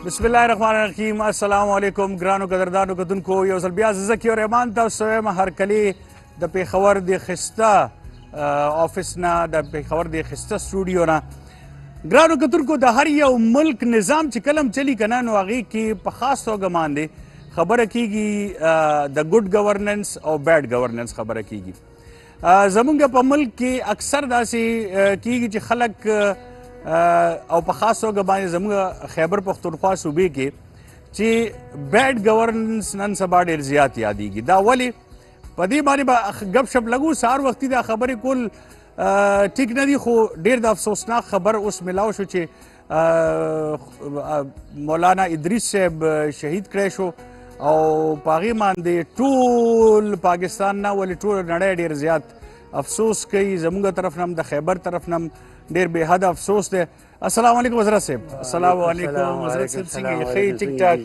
बिस्मिल्लाहिर्रहमानिर्रहीम अस्सलाम वालेकुम ग्रानो कदरदानो कदुनको यो ځل بیا زکی او رحمان تاسو یم هرکلی د پیښور د خسته آفیس نه د پیښور د خسته سټوډیو نه ګرانو کتونکو د هر یو ملک نظام چې کلم چلی کنه نو هغې کې په خاص توګه باندې خبره کیږي د ګډ گورننس او بیډ گورننس خبره کیږي زمونږ په ملک کې اکثر داسې کیږي چې خلک او په خاص توګه باندې زموږ خیبر پښتونخوا صوبې کې چې بیډ گورننس نن سبا ډېر زیات یادېږي دا ولې په دې باندې به ګپ شپ لګو سهار وختي دا خبرې کول ټیک نه دي خو ډېر د افسوسناک خبر اوس ملاو شو چې مولانا ادریس صاحب شهید کړی شو او په هغې باندې ټول پاکستان نه ولې ټول نړۍ ډېر زیات افسوس کوي زموږ طرف نه هم د خیبر طرف نه هم ډېر بې حده افسوس دی السلام علیکم حضرت صاحب السلام علیکم حضرت صاحب څنګه یې ښه ټیک ټاک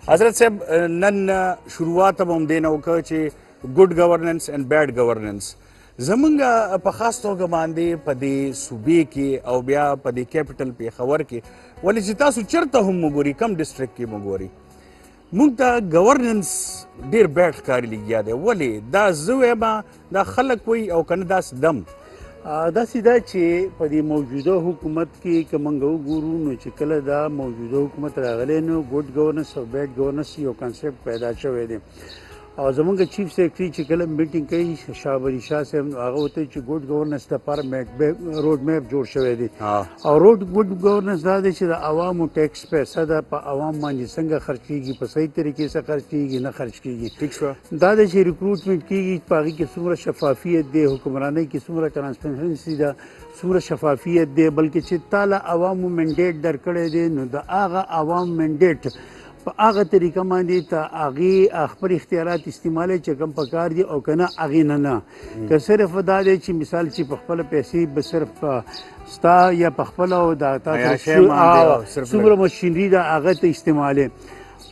حضرت صاحب نن شروعات هم همدې نه وکړه چې ګډ گورننس اینڈ بیډ گورننس زمونږ په خاص توګه باندې په دې صوبې کې او بیا په دې کیپټل پیښور کې ولې چې تاسو چېرته هم وګورئ کم ډسټرکټ کې وګورئ مونږ ته گورننس ډېر بیډ ښکاري لګیا دی ولې دا زه وایم دا خلک وایي او که نه داسې دم داسې ده چې په دې موجوده حکومت کې که موږ وګورو نو چې کله دا موجوده حکومت راغلی نو ګډ گورننس او بیډ گورننس یو کنسپټ پیدا شوی دی او زمونږ چیف سیکرټري چې کله میټینګ کوي شاه ولی شاه صاحب هغه ورته چې ګډ گورننس لپاره روډ میپ جوړ شوی دی او ګډ گورننس دا دی چې د عوامو ټیکس پیسه ده په عوام باندې څنګه خرچ کیږي په صحیح طریقې سره خرچ کیږي نه خرچ کیږي ټیک شو دا دی چې ریکروټمنټ کیږي په هغې کې څومره شفافیت دی حکمرانۍ کې څومره ټرانسپیرنسي ده څومره شفافیت دی بلکې چې تا له عوامو منډیټ درکړی دی نو د هغه عوام منډیټ په هغه طریقه باندې ته هغې خپل اختیارات استعمالوي چې کوم پکار دي او که نه هغې نه که صرف دا دی چې مثال چې په خپله پیسې به صرف ستا یا په خپله او دا څومره مشینري ده هغه ته استعمالوي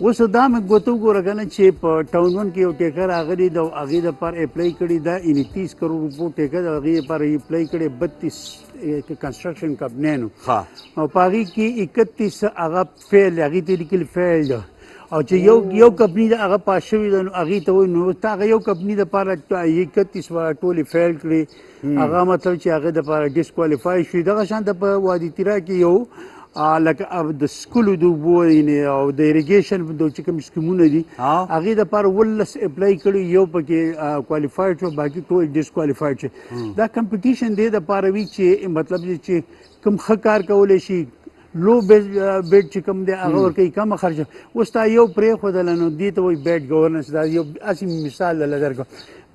اوس دا مې ګوته وګوره که نه چې په ټاون ون کې یو ټیکه راغلی ده او هغې دپاره اپلای کړي ده 29 کروڑ روپو ټیکه د هغې دپاره اپلای کړی 32 کنسټرکشن کمپنیانو او په هغې کې 31 هغه فیل هغې ته لیکلي فیل ده او چې یو کمپني ده هغه پاس شوي ده نو هغې ته وایي نو تا هغه یو کمپني دپاره 31 والا ټولې فیل کړي هغه مطلب چې هغې دپاره ډسکوالیفای شوي دغه شان ته په وادي تیرا کې یو لکه د سکولو د اوبو او د اریګیشن چې کوم سکیمونه دي هغې دپاره 18 اپلای کړي یو پکې کوالیفاید شو باقي ټول ډسکوالیفاید شي دا کمپټیشن دې دپاره وي چې مطلب چې کوم ښه کار کولی شي لو بیډ چې کوم دی هغه ورکوي کمه خرچه اوس تا یو پرېښودله نو دې ته وایي بیډ گورننس دا یو هسې مثال دله درکړم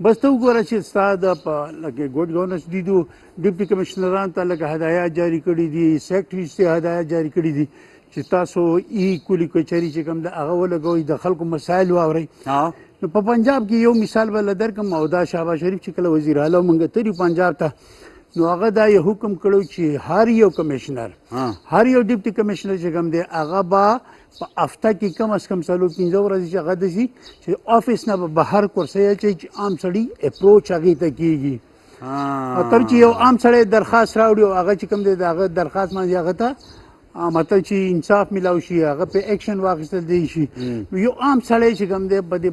بس ته وګوره چې ستا د لکه ګډ گورننس دي ډیپټي کمشنرانو ته لکه هدایات جاري کړي دي سیکرټریز ته هدایات جاري کړي دي چې تاسو کولي کچري چې کوم ده هغه ولګوئ د خلکو مسایل واورئ نو په پنجاب کې یو مثال به له درکړم او دا شهباز شریف چې کله وزیر اعلی موږ تلي پنجاب ته نو هغه دا یو حکم کړی چې هر یو کمشنر هر یو ډیپټي کمشنر چې کوم دی هغه به په هفته کې کم از کم 15 ورځې چې هغه داسې چې آفس نه به بهر کورسۍ اچوي چې عام سړي اپروچ هغې ته کېږي تر چې یو عام سړی درخواست راوړي او هغه چې کوم دی د هغه درخواست باندې هغه ته مطلب چې انصاف میلاو شي هغه په ایکشن واخیستل دی شي یو عام سړی چې کوم دی په دې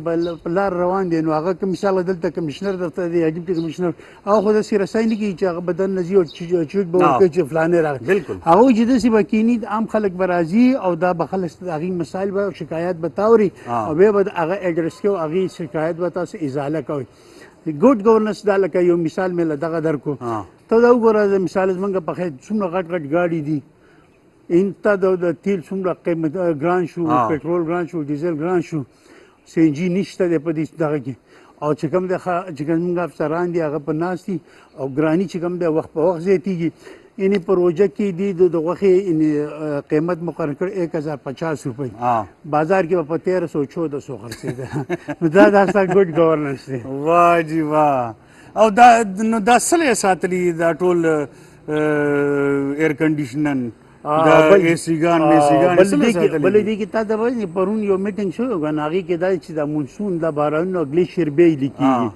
لار روان دی نو هغه که مثال دلته کمشنر درته دی ډیپټي کمشنر هغه خو داسې رسۍ نه کوي چې هغه بدن نه ځي او چیک به ورکوي چې فلانې راغلی هغوی چې داسې به کیني عام خلک به راځي او دا به خلک د هغې مسایل به شکایت به تاوري او بیا به هغه اډرس کوي او هغې شکایت به تاسو ازاله کوئ ګډ ګورننس دا لکه یو مثال مې له دغه درکو ته دا وګوره مثال زمونږ په خیر څومره غټ غټ ګاډي دي انته د تیل څومره قیمت ګران شو پټرول ګران شو ډیزل ګران شو سی ان جي نشته دی په دې دغه کې او چې کوم دی چې کوم افسران دي هغه په ناست دي او ګراني چې کوم دی وخت په وخت زیاتېږي یعنې په روژه کې دي د غوښې قیمت مقرر کړ 1050 روپۍ بازار کې به په 1300 خرڅېده نو دا ستا ګډ گورننس دی واه جي واه او دا نو دا څه ساتلي دا ټول ایر کنډیشنن بلې دې کې تا ته وایي پرون یو میټینګ شوی و کنه هغې کې دا چې د مونسون د بارانونو ګلیشیر بیلې کېږي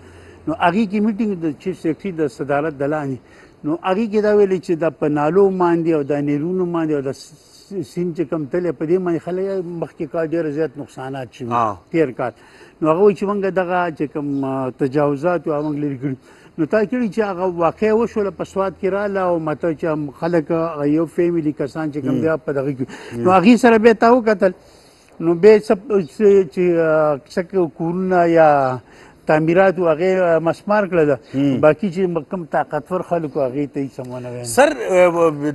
نو هغې کې میټینګ د چیف سیکرټري د صدارت د لاندې نو هغې کې دا ویلي چې د په نالو باندې او د نیرونو باندې او د سین چې کوم تللی په دې باندې خلک مخکې کال ډېر زیات نقصانات شوي تېر کال نو هغه وایي چې موږ دغه چې کوم تجاوزات و هغه موږ لرې کړي نو تا کړي چې هغه واقع وشوله په سوات کې راغله او ماته چې خلک یو فیملي کسان چې کوم دی په دغه کې نو هغې سره بیا تا وکتل نو بیا چې کورونه یا تعمیرات هغې مسمار کړه ده باقي چې کوم طاقتور خلکو هغې ته هېڅ هم ونه ویل سر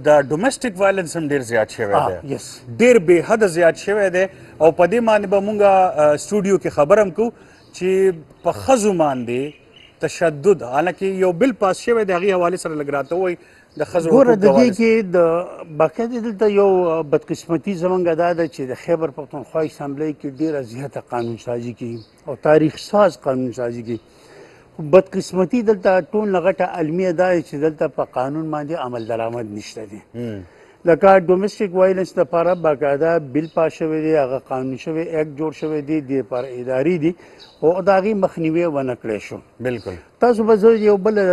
دا ډومestic violence هم ډېر زیات شوی دی ډېر بې حده زیات شوی دی او په دې باندې به مونږ سټوډیو کې خبر هم کوو چې په ښځو باندې تشدد حالانکه یو بل پاس شوی دی هغې حوالې سره لږ راته ووایي د ښځو ګوره د دې کې د باقاعده دلته یو بدقسمتي زموږ دا ده چې د خیبر پښتونخوا اسامبلۍ کې ډېره زیاته قانون سازي کوي او تاریخ ساز قانون سازي کوي خو بدقسمتي دلته ټول غټه المیه دا دی چې دلته په قانون باندې عمل درآمد نشته دی لکه ډومestic وایلنس دپاره باقاعده بل پاس شوی دی هغه قانون شوی اکټ جوړ شوی دی د لپاره اداري دي خو د هغې مخنیوی ونه کړی شو بالکل تاسو به زه یو بل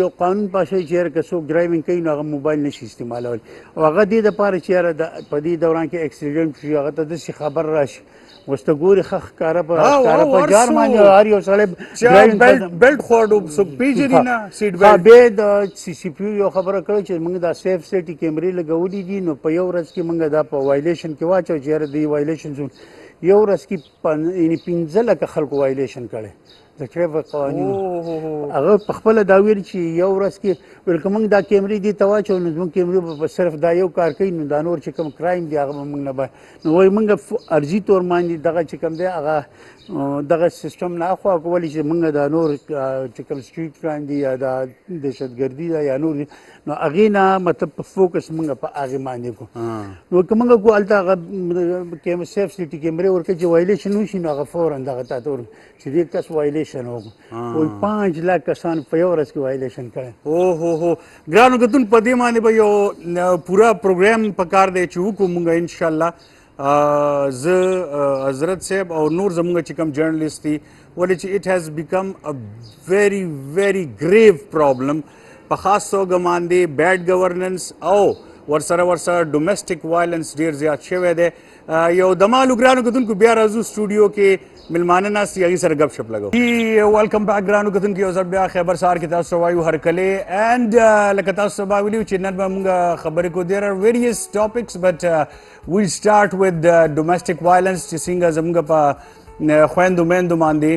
یو قانون پاس شوی چې یاره که څوک ډرایوینګ کوي نو هغه موبایل نشي استعمالولی او هغه دې دپاره چې یاره په دې دوران کې اکسیډنټ شي هغه ته داسې خبر راشي اوس ته ګورې ښه ښکاره په جار باندې هر یو سړی بیلټ خوړو څوک پېژني نه سیټ بیلټ بیا د سی سی پي یو خبره کړې چې موږ دا سیف سیټي کیمرې لګولي دي نو په یو ورځ کې موږ دا په وایلیشن کې واچو چې یاره دې وایلیشن یو ورځ کې یعنې 15 لکه خلکو وایلیشن کړی د ټریفک قوانینو هغه په خپله دا ویل چې یو ورځ کې ویل که موږ دا کیمرې دې ته واچو نو زموږ کیمرې به صرف دا یو کار کوي نو دا نور چې کوم کرایم دی هغه به موږ نه نو وایي موږ عرضي طور باندې دغه چې کوم دی هغه دغه سیسټم نه اخوا کولی چې موږ دا نور چې کوم سټریټ کرایم دی یا دا دهشتګردي ده یا نور نو هغې نه مطلب په فوکس موږ په هغې باندې کړو نو که موږ کوو هلته هغه سیف سیټي کیمرې ورکړي چې وایلیشن وشي نو هغه فورا دغه تا ته چې دې کس وایلیشن وکړو وایي 5 لک کسان په یو ورځ کې وایلیشن کړی هو ګرانو کتون په دې باندې به یو پوره پروګرام پکار دی چې وکړو مونږ انشاءالله زه حضرت صاحب او نور زمونږ چې کوم جرنلسټ دي ولې چې اټ هیز بیکم ا ویری ویری گریو پرابلم په خاص توګه باندې بیډ گورننس او ورسره ډومestic وایلنس ډېر زیات شوی دی یو دمالو ګرانو کتونکو بیا راځو سټوډیو کې ملمانه ناست دي هغې سره ګپ شپ لګو ویلکم بیک ګرانو کتونکو یو ځل بیا خیبر سهار کې تاسو ته وایو هرکلې اینډ لکه تاسو سبا ویلي چې نن به مونږ خبرې کوو دیر آر ویریس ټاپکس بٹ ویل سټارټ ود ډومestic وایلنس چې څنګه زموږ په خویندو میندو باندې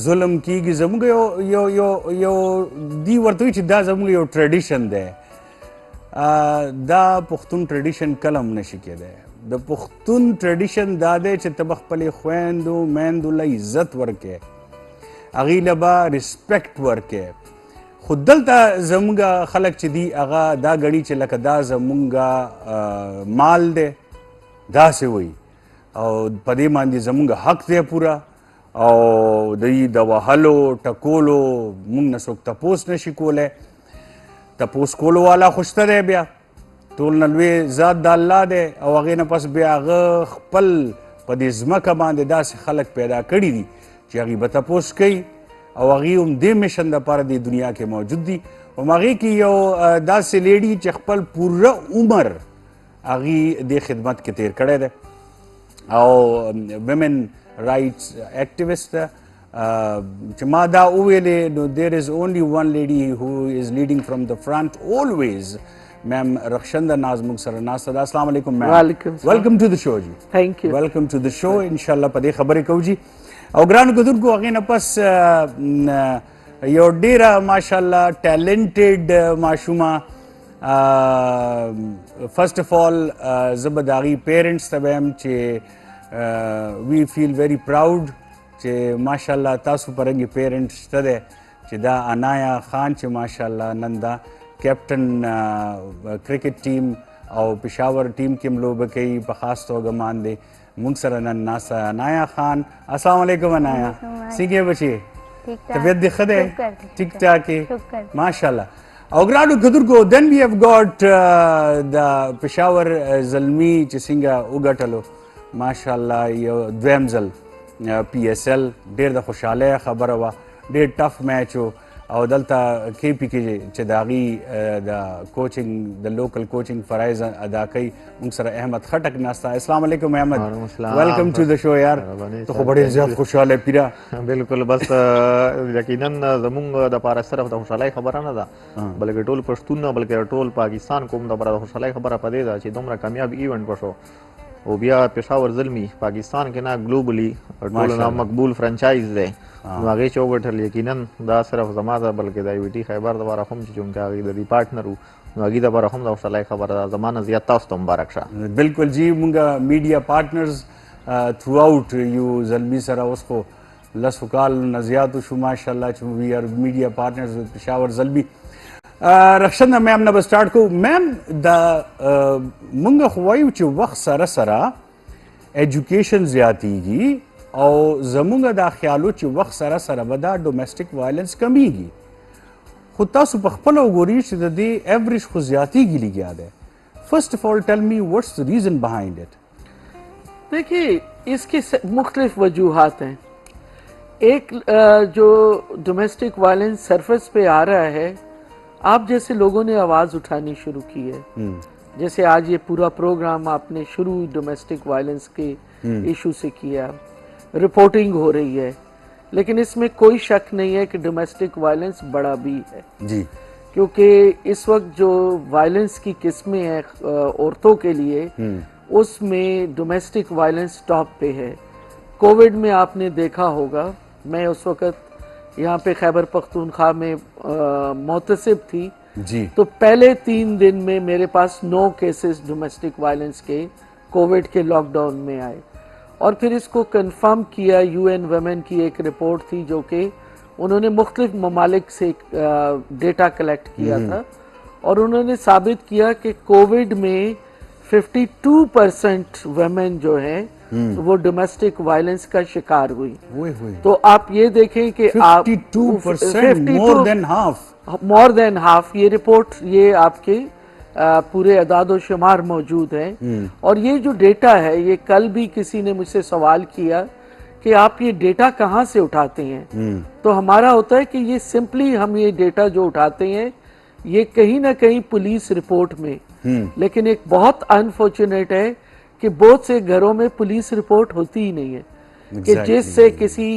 ظلم کیږي زموږ یو دی ورته وایي چې دا زموږ یو ټریډیشن دی دا پښتون ټریډیشن کله هم نشي کېدی د پښتون ټریډیشن دا دی چې ته به خپلې خویندو میندو له عزت ورکې هغې له به ریسپیکټ ورکې خو دلته زموږ خلک چې دي هغه دا ګڼي چې لکه دا زموږ مال دی داسې وایي او په دې باندې زموږ حق دی پوره او د وهلو ټکولو موږ نه څوک تپوس نشي کولی تپوس کولو والا خو شته دی بیا ټول نه لوی ذات د الله دی او هغې نه پس بیا هغه خپل په دې ځمکه باندې داسې خلک پیدا کړي دي چې هغې به تپوس کوي او هغې هم دې میشن دپاره دې دنیا کې موجود دي هم هغې کې یو داسې لیډي چې خپل پوره عمر هغې دې خدمت کې تیر کړی دی او ویمن رایټس اکټیویسټ ده چې ما دا وویلې نو there is only one lady who is leading from the front always میم رخشنده ناز موږ سره ناسته ده السلام علیکم میم ویلکم ټو د شو جی تھینک یو ویلکم ټو د شو انشاءالله په دې خبرې کوو جی او ګرانو کتونکو هغې نه پس یو ډېره ماشاءالله ټیلنټډ ماشومه فرسٹ اف آل زه به د هغې پیرنټس ته به یم چې وی فیل ویری پراؤډ چې ماشاءالله تاسو په رنګې پیرنټ شته دی چې دا عنایا خان چې ماشاءالله نن دا کیپټن کرکټ ټیم او پېښور ټیم کې هم لوبه کوي په خاص توګه باندې موږ سره نن ناسته عنایا خان السلام علیکم عنایا څنګه بچې طبیعت دې ښه دی ټیک ټاک یې ماشاءالله او ګرانو کتونکو دین وی هیو ګاټ د پېښور زلمي چې څنګه وګټلو ماشاءالله یو دویم ځل پی ایس ایل ډېر د خوشحالۍ خبره وه ډېر ټف میچ و او دلته کې پی کې چې داغي د کوچینګ د لوکل کوچینګ فرایز ادا کوي موږ سره احمد خټک ناستا. السلام علیکم احمد, ویلکم ټو د شو. یار ته خو ډېر زیات خوشاله پیرا. بالکل, بس یقینا زمونږ د پاره صرف د خوشحالۍ خبره نه ده بلکې ټول پښتون نه بلکې ټول پاکستان کوم د پاره د خوشحالۍ خبره پدې ده چې دومره کامیاب ایونت وشو او بیا پېښور زلمی پاکستان کې نه ګلوبلی ټول نه مقبول فرانچایز دی نو هغې چې وګټل یقینا دا صرف زما ده بلکې د IVT خیبر دپاره هم چې چونکې هغې د دې پارټنر وو نو هغې دپاره هم د خوشحالۍ خبره ده. زما نه زیات تاسو ته مبارک شه. بالکل جی, مونږ میډیا پارټنرز تھرو آؤٹ یو زلمی سره اوس خو لسو کال نه زیات شو ماشاءالله چې وی آر میډیا پارټنرز وذ پېښور زلمی. رخشنده میم نه به سټارټ کوو. میم د مونږ خو وایو چې وخت سره سره ایجوکیشن زیاتیږي او زمونږ دا خیالو چې وخت سره سره به دا ډومestic وایلنس کمیږي, خو تاسو په خپله وګورئ چې د دې ایوریج خو زیاتیږي لګیا دی. فرسٹ آف آل ٹیل می واٹس the reason behind it. देखिए इसकी मुख्तलिफ वजूहात हैं. एक जो डोमेस्टिक वायलेंस सरफेस पे आ रहा है, आप जैसे लोगों ने आवाज़ उठानी शुरू की है, जैसे आज ये पूरा प्रोग्राम आपने शुरू डोमेस्टिक वायलेंस के इशू से किया, रिपोर्टिंग हो रही है, लेकिन इसमें कोई शक नहीं है कि डोमेस्टिक वायलेंस बड़ा भी है जी, क्योंकि इस वक्त जो वायलेंस की किस्में हैं औरतों के लिए उसमें डोमेस्टिक वायलेंस टॉप पे है. कोविड में आपने देखा होगा, मैं उस वक्त यहाँ पे खैबर पख्तूनख्वा में मोतसिब थी जी, तो पहले 3 दिन में मेरे पास 9 केसेस डोमेस्टिक वायलेंस के कोविड के लॉकडाउन में आए और फिर इसको कंफर्म किया. UN वुमेन की एक रिपोर्ट थी जो कि उन्होंने मुख्तलिफ ममालिक से डेटा कलेक्ट किया था और उन्होंने साबित किया कि कोविड में 52% वुमेन जो हैं वो डोमेस्टिक वायलेंस का शिकार हुई. तो आप ये देखें कि 52% मोर देन हाफ ये रिपोर्ट ये आपके पूरे अदाद शुमार मौजूद हैं. और ये जो डेटा है, ये कल भी किसी ने मुझसे सवाल किया कि आप ये डेटा कहाँ से उठाते हैं, तो हमारा होता है कि ये सिंपली हम ये डेटा जो उठाते हैं ये कहीं ना कहीं पुलिस रिपोर्ट में, लेकिन एक बहुत अनफॉर्चुनेट है कि बहुत से घरों में पुलिस रिपोर्ट होती ही नहीं है कि जिससे किसी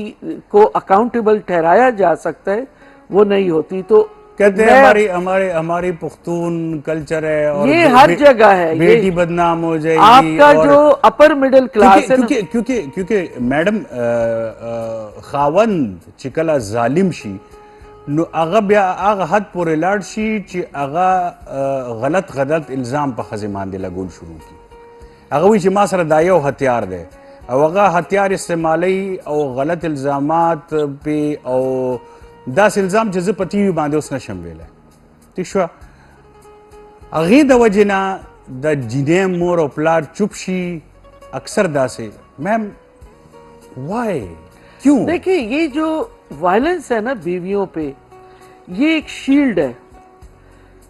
को अकाउंटेबल ठहराया जा सकता है वो नहीं होती. तो कहते हैं हमारी पुख्तून कल्चर है और ये हर जगह है, बेटी बदनाम हो जाएगी. आपका जो अपर मिडिल क्लास है, क्योंकि मैडम खावंद चिकला जालिम शी नो هغه بیا هغه حد پورې لاړ شي چې هغه غلط الزام په ښځې باندې لګول شروع کړي. هغه وایي چې ما سره دا یو هتیار دی او هغه هتیار استعمالوي او غلط الزامات پې او داسې الزام چې زه په ټي وي باندې اوس نشم ویلی. ٹھیک شوه, هغې د وجې نه د جینۍ مور او پلار چوپ شي اکثر داسې. میم وای کیوں؟ देखिए ये जो वायलेंस है ना बीवियों पे, ये एक शील्ड है.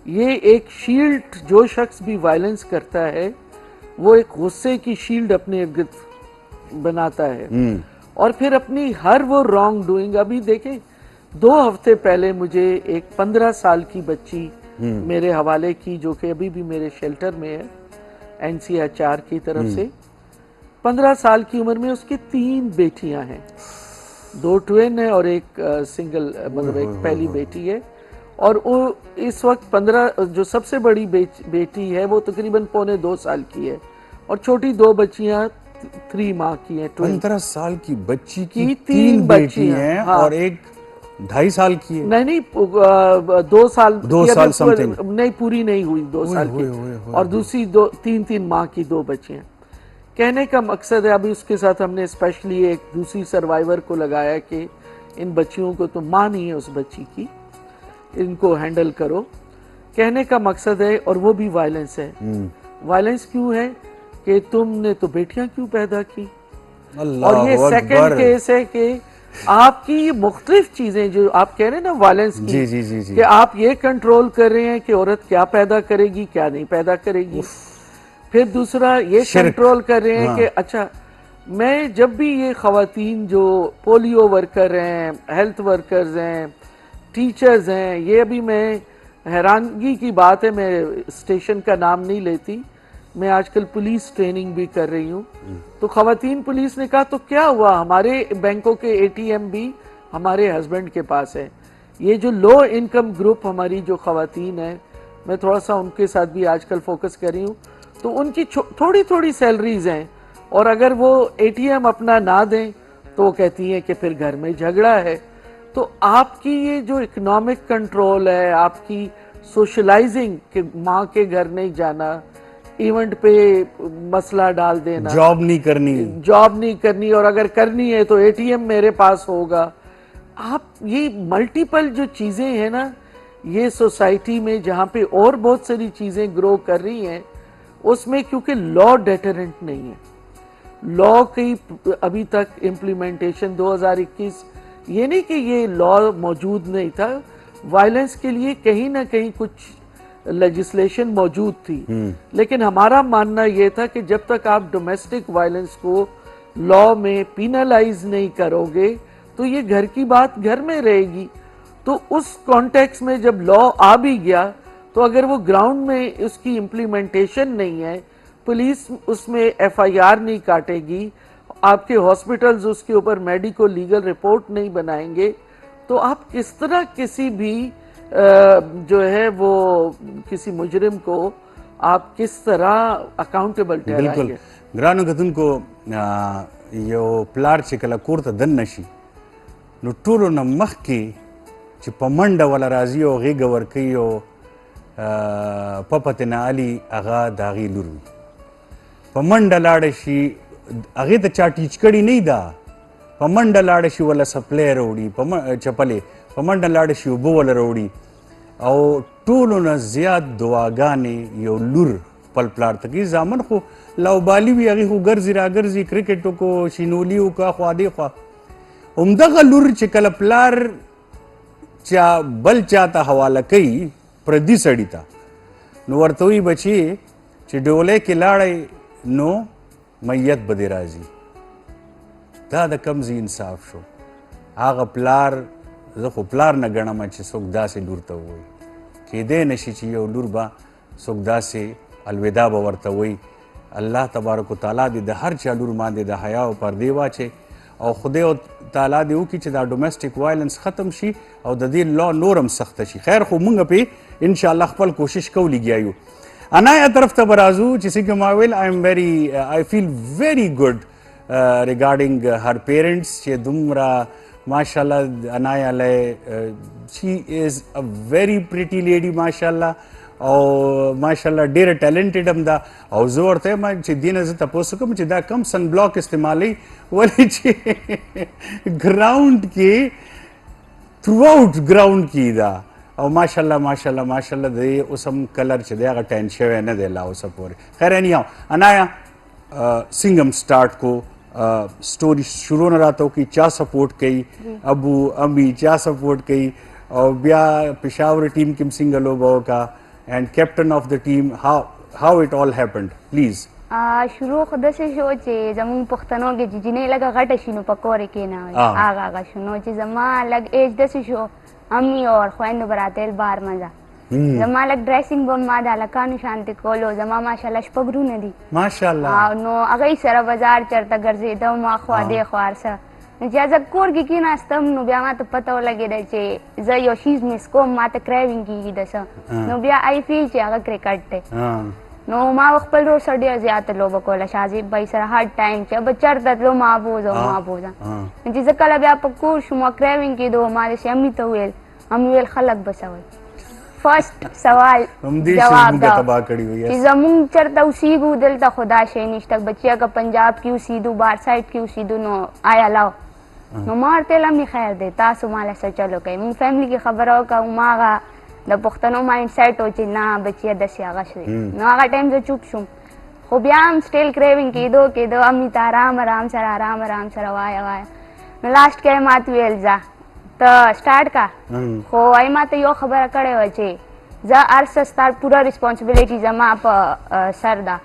ये एक शील्ड, जो शख्स भी वायलेंस करता है वो एक गुस्से की शील्ड अपने इर्द गिर्द बनाता है और फिर अपनी हर वो रॉन्ग डूइंग. अभी देखें 2 हफ्ते पहले मुझे एक 15 साल की बच्ची मेरे हवाले की जो कि अभी भी मेरे शेल्टर में है NCHR की तरफ से. 15 साल की उम्र में उसकी 3 बेटियां हैं, 2 ट्विन है और एक सिंगल, मतलब एक पहली बेटी है. और वो इस वक्त 15 जो सबसे बड़ी बेटी है वो तकरीबन 1.25 साल की है और छोटी 2 बच्चियां 3 माह की हैं. 15 साल की बच्ची की 3 बच्चियां हैं. हाँ. और एक 2.5 साल की है. नहीं 2 साल समथिंग नहीं, पूरी नहीं हुई 2 साल की. और दूसरी 3 माह की 2 बच्चियां. कहने का मकसद है, अभी उसके साथ हमने स्पेशली एक दूसरी सर्वाइवर को लगाया कि इन बच्चियों को तो माँ नहीं है उस बच्ची की, इनको हैंडल करो. कहने का मकसद है, और वो भी वायलेंस है. वायलेंस क्यों है कि तुमने तो बेटियां क्यों पैदा की. और ये सेकंड केस है कि आपकी ये मुख्तलिफ चीजें जो आप कह रहे हैं ना वायलेंस की, जी, जी, जी, जी. कि आप ये कंट्रोल कर रहे हैं कि औरत क्या पैदा करेगी क्या नहीं पैदा करेगी. फिर दूसरा ये कंट्रोल कर रहे हैं कि अच्छा, मैं जब भी ये खवातीन जो पोलियो वर्कर हैं, हेल्थ वर्कर्स हैं, टीचर्स हैं, ये अभी मैं हैरानगी की बात है, मैं स्टेशन का नाम नहीं लेती, मैं आजकल पुलिस ट्रेनिंग भी कर रही हूँ, तो खवातीन पुलिस ने कहा तो क्या हुआ, हमारे बैंकों के एटीएम भी हमारे हस्बैंड के पास है। ये जो लो इनकम ग्रुप हमारी जो खवातीन है, मैं थोड़ा सा उनके साथ भी आजकल फोकस कर रही हूँ, तो उनकी थोड़ी थोड़ी सैलरीज हैं, और अगर वो एटीएम अपना ना दें तो वो कहती हैं कि फिर घर में झगड़ा है। तो आपकी ये जो इकोनॉमिक कंट्रोल है, आपकी सोशलाइजिंग कि माँ के घर नहीं जाना, इवेंट पे मसला डाल देना, जॉब नहीं करनी, और अगर करनी है तो एटीएम मेरे पास होगा। आप ये मल्टीपल जो चीजें हैं ना, ये सोसाइटी में जहाँ पे और बहुत सारी चीजें ग्रो कर रही हैं, उसमें क्योंकि लॉ डेटरेंट नहीं है, लॉ की अभी तक इम्प्लीमेंटेशन 2021, ये नहीं कि ये लॉ मौजूद नहीं था, वायलेंस के लिए कहीं ना कहीं कुछ लेजिस्लेशन मौजूद थी, लेकिन हमारा मानना ये था कि जब तक आप डोमेस्टिक वायलेंस को लॉ में पिनलाइज नहीं करोगे तो ये घर की बात घर में रहेगी। तो उस कॉन्टेक्स्ट में जब लॉ आ भी गया, तो अगर वो ग्राउंड में उसकी इम्प्लीमेंटेशन नहीं है, पुलिस उसमें एफआईआर नहीं काटेगी, आपके हॉस्पिटल्स उसके ऊपर मेडिको लीगल रिपोर्ट नहीं बनाएंगे, तो आप किस तरह किसी भी जो है वो किसी मुजरिम को आप किस तरह अकाउंटेबल ठहराएंगे? ग्रानो गतुनको यो प्लार چې کله کور ته دن نشي نو ټولو نه مخکې چې په منډه ولا راځي او غېږه ورکوي او پپتې نه علي هغه د هغې لور وي، په منډه لاړه شي، هغې ته چا ټیچ کړي نه ده، په منډه لاړه شي ولا سپلی راوړي، چپلې په منډه لاړه شي اوبه ولا راوړي، او ټولو نه زیات دعاګانې یو لور خپل پلار ته کوي. زامن خو لاوبالي وي، هغې خو ګرځي راګرځي، کرکټ وکړو، شینولي وکړه، خوا دې خوا. همدغه لور چې کله پلار چا بل چا ته حواله کوي پردي سړي ته، نو ورته وایي بچي چې ډولۍ کې لاړی نو میت به دې راځي. دا د کم ځای انصاف شو. هغه پلار، زه خو پلار نه ګڼم چې څوک داسې لور ته ووایي، کیدی نشي چې یو لور به څوک داسې الوداع به ورته وایي. الله تبارک وتعالی دې د هر چا لور باندې د حیا او پردې واچي، او خدای تعالی دې وکړي چې دا ډومestic وایلنس ختم شي او د دې لا نورم سخته شي. خیر خو مونږ پې انشاءالله خپل کوشش کوو لګیا یو. انایا طرف ته به راځو چې څنګه ما ویل I feel very good regarding her parents چې دومره ماشاءالله انایا لی she is a very pretty lady ماشاءالله، او ماشاءالله ډیره ټیلنټډ هم ده. او زه ورته یم چې دې نه زه تپوس کوم چې دا کم سن بلاک استعمالوي، ولې چې ګراوند کې تھرو آؤٹ ګراوند کې ده، او ماشاءالله ماشاءالله ماشاءالله د اوس هم کلر چې دی هغه ټین شوی نه دی لا اوسه پورې. خیر انیاو انایا څنګه سٹارټ کو स्टोरी शुरू न रातो की चा सपोर्ट कई अबू अम्मी चा सपोर्ट कई और बिया पेशावर टीम किम सिंगलो बो का and captain of the team how it all happened please. शुरू खुद से शो चे जमुन पुख्तनों के जिने लगा घट शिनो पकोरे के ना आगा आगा शुनो चे जमा लग एज दस शो अम्मी और ख्वाइंदो बरातेल बार मजा जमा लग ड्रेसिंग बोन मा डाला कानु शांति कोलो जमा माशाल्लाह शपगरू नदी माशाल्लाह नो अगई सरा बाजार चरता गरजे दो मा ख्वा दे ख्वार सा ज्यादा कोर की ना स्तम नो ब्या मा तो पता लगे दे चे ज यो शीज मिस को मा त क्रेविंग की दस नो ब्या आई फील चे अगर क्रिकेट ते नो मा खपल रो सडिया ज्यादा लो बकोला शाजी भाई सर हर टाइम चे बचर तत लो मा बोजा जी ज कला ब्या पको शुमा क्रेविंग की दो मा से अम्मी तो वेल अम्मी वेल खलक बसावल. फर्स्ट सवाल जवाब दो जमुन चरता उसीगू दिलता खुदा शेनिश तक बच्चिया का पंजाब की उसीदू बार साइड की उसीदू नो आया लाओ नो मारते लम्मी खैर दे तासु माला से चलो कहीं मुंग फैमिली की खबर हो का उमागा द पुख्तनो माइंड सेट हो ची ना बच्चिया दसिया गशरी नो आगा टाइम जो चुप शुम खुबियाम स्टिल क्रेविंग की दो अम्मी ता आराम सर वाया नो लास्ट के मात वेल जा तो स्टार्ट का हो आई मा तो यो खबर कड़े हो चे زه هر څه ستا پوره ریسپانسبیلیټي زما په سر ده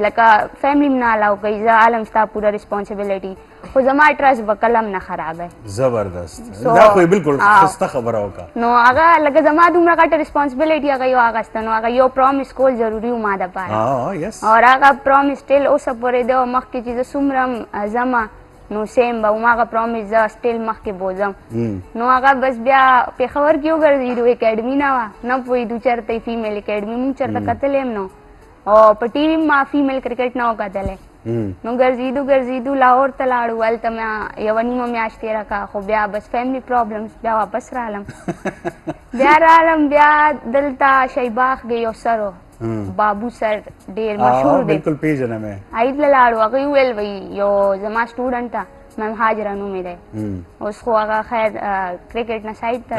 لکه فیملی نه الاو کوي زه عالم ستا پوره ریسپانسبیلیټي خو زما ټرسټ به کله هم نه خرابوي زبردست دا خو بالکل ښایسته خبره وکړه نو هغه لکه زما دومره غټه ریسپانسبیلیټي هغه یې واخیسته نو هغه یو پرامیس کول ضروري و ما دپاره او هغه پرامیس ټیل اوسه پورې دی او مخکې چې زه څومره هم ځمه نو سیم به هماغه پرامیس زه سټیل مخکې بوځم نو هغه بس بیا پېښور کې وګرځېدو اکیډمي نه وه نه پوهېدو چېرته یې فیمیل اکیډمي مونږ چېرته کتلی هم نو او په ټي وي ما فیمیل کرکټ نه و کتلی نو ګرځېدو لاهور ته لاړو هلته ما یوه نیمه میاشت تېره کړه خو بیا بس فیملی پرابلمس بیا واپس رالم بیا دلته شیباغ کې یو سر و بابو سر ډېر مشهور دی بالکل پیژنم هغې ته لاړو هغوی وویل وایي یو زما سټوډنټ ته میم حاجره نوم یې دی اوس خو هغه خیر کرکټ نه سایډ ته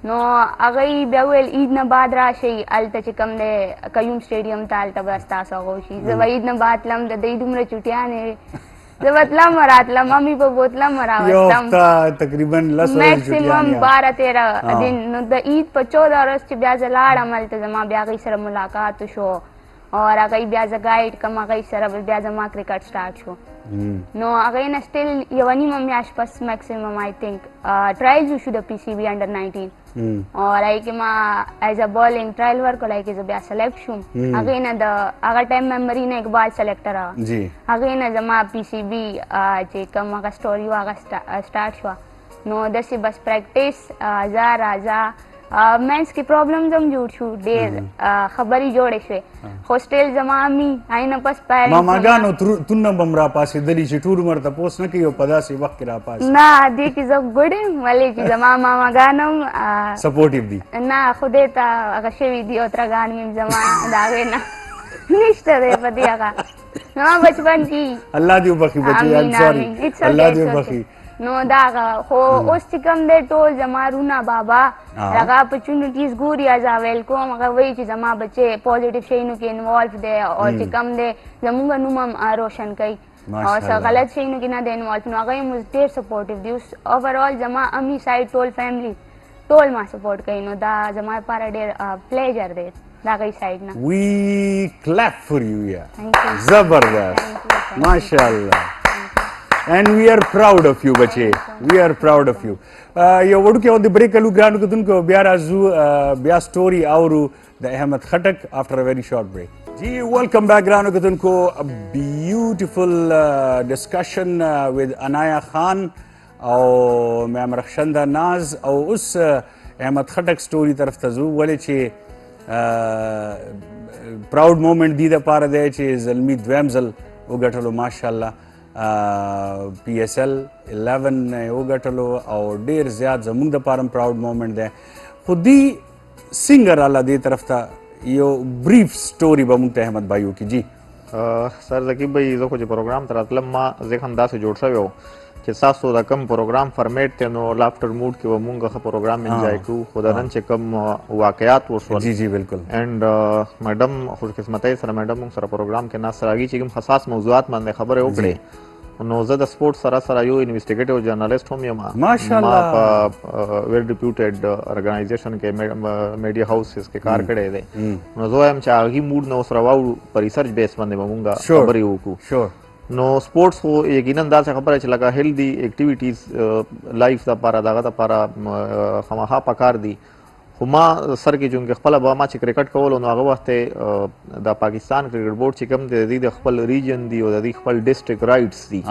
نو هغوی بیا وویل عید نه بعد راشئ هلته چې کوم دی قیوم سټیډیم ته هلته به ستاسو هغه وشي زه به عید نه بعد تلم د دوی دومره چوټیانې زه به تلم راتلم ممي به بوتلم راوستم میکسیمم 12-13 دن نو د عید په 14 ورځ چې بیا زه لاړم هلته زما بیا هغوی سره ملاقات وشو او هغوی بیا زه ګایډ کړم هغوی سره بیا زما کرکټ سټارټ شو نو هغوی نه سټیل یوه نیمه میاشت پس میکسیمم آی تھنک ټرایلز وشو د پی سی بي انډر 19 او هغې کې ما ایز ا بالینګ ټرایل ورکړو هغې کې زه بیا سلیکټ شوم هغې نه د هغه ټایم ممبري نه اقبال سلیکټر وه هغې نه زما پی سی بي چې کوم هغه سټوري وه هغه سټارټ شوه نو داسې بس پریکټس ځه راځه مینس کې پرابلمز هم جوړ شو ډېر خبرې جوړې شوې خو سټیل زما مي هغې نه پس ماماګانو تونه به م راپاسېدلي چې ټول عمر تپوس نه کوي او په داسې وخت کې راپاسي نه دې کې زه ګوډ یم ولې چې زما ماماګان هم سپورټیو دي نه خدای ته هغه شوي دي او ترګان مې زما د هغې نه نشته دی په دې هغه زما بچپن کې الله دې وبخي بچي الله دې وبخي نو دا خو اوس چې کوم دی ټول زما رونه بابا هغه اپرچونیټیز ګوري از ویلکم هغه وایي چې زما بچې پوزیټیو شیونو کې انوالو دی او چې کوم دی زموږ نوم هم روشن کوي او څه غلط شیونو کې نه دی انوالو نو هغه یې موږ ډېر سپورټیو دي اوس اوورال زما امي سایډ ټول فیملی ټول ما سپورټ کوي نو دا زما لپاره ډېر پلیجر دی د هغوی سایډ نه وی کلیپ فور یو یا زبردست ماشاءالله And we are proud of you, بچے. We are proud of you. یو وړوکی او د بریک کلو ګرانو کتونکو بیا راځو بیا سټوري اورو د احمد خټک after a very short break. جی ویلکم بیک ګرانو کتونکو بیوټیفل ډسکشن with انایا خان او میم رخشنده ناز او اوس احمد خټک سټوري طرف ته ځو ولې چې پراود مومنٹ دی دپاره دی چې زلمي دویم ځل وګټلو ماشاءالله پی ایس ایل 11 وګټلو او ډیر زیات زموږ دپاره هم پراود مومنټ دی خو دی څنګه راله دې طرف ته یو بریف سټوري به موږ ته احمد بھائی وکړي جی سر ذکي بھائی زه خو چې پروګرام ته راتلم ما ذهن داسې جوړ شوی و چې ستاسو د کوم پروګرام فرمیټ دی نو لافتر موډ کې به مونږ ښه پروګرام انجوای کړو خو د نن چې کوم واقعات وشول جی جی بالکل اینډ میډم خوشقسمتۍ سره میډم مونږ سره پروګرام کې ناست راغي چې کوم حساس موضوعات باندې خبرې وکړې نو زه د سپورټ سره یو انویسټیګیټیو جرنالست هم یم ماشاءالله ما په ویل ډیپیوټډ ارګنایزیشن کې میډیا هاوسز کې کار کړی دی نو زه وایم چې هغې موډ نه اوس راواوړو په ریسرچ بیس باندې به مونږ خبرې وکړو نو سپورټس خو یقینا داسې خبره چې لکه هیلدي اکټیویټیز لایف دپاره دغه دپاره خامخا پکار دي خو ما سر کې چونکې خپله به ما چې کرکټ کولو نو هغه وخت د پاکستان کرکټ بورډ چې کوم دی د دوی د خپل ریجن دی او د دوی خپل ډسټرک رایټس دي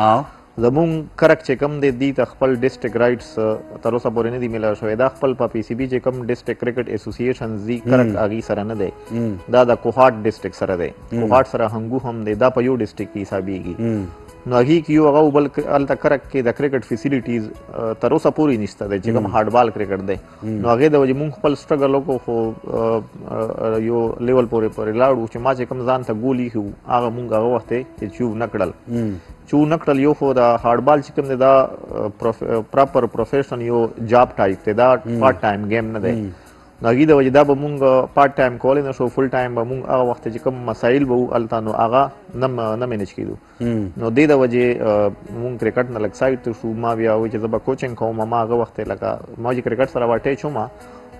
زمونږ کرک چې کوم دی دوی ته خپل ډسټرک رایټس تر اوسه پورې نه دي میلاو شوی دا خپل په پی سی بي چې کوم ډسټرک کرکټ اسوسییشنز دي کرک هغې سره نه دی دا د کوهاټ ډسټرک سره دی کوهاټ سره هنګو هم دی دا په یو ډسټرک کې حسابېږي نو هغې کې یو هغه بل هلته کرک کې د کرکټ فیسیلیټیز تر اوسه پورې نشته دی چې کوم هارډ بال کرکټ دی نو هغې د وجې مونږ خپل سټرګل وکړو خو یو لیول پورې لاړو چې ما چې کوم ځان ته ګول ایښي وو هغه مونږ هغه وخت چې چو نه کړل چو نه کړل یو خو د هارډ بال چې کوم دی دا پراپر پروفیشن یو جاب ټایپ دی دا پارټ ټایم گیم نه دی نو هغې د وجې دا به مونږ پارټ ټایم کولی نه شو فل ټایم به مونږ هغه وخت چې کوم مسایل به وو هلته نو هغه نه مینج کېدو نو دې د وجې مونږ کرکټ نه لږ سایډ ته شو ما بیا وایي چې زه به کوچنګ کوم ما هغه وخت لکه ما چې کرکټ سره اټیچ وم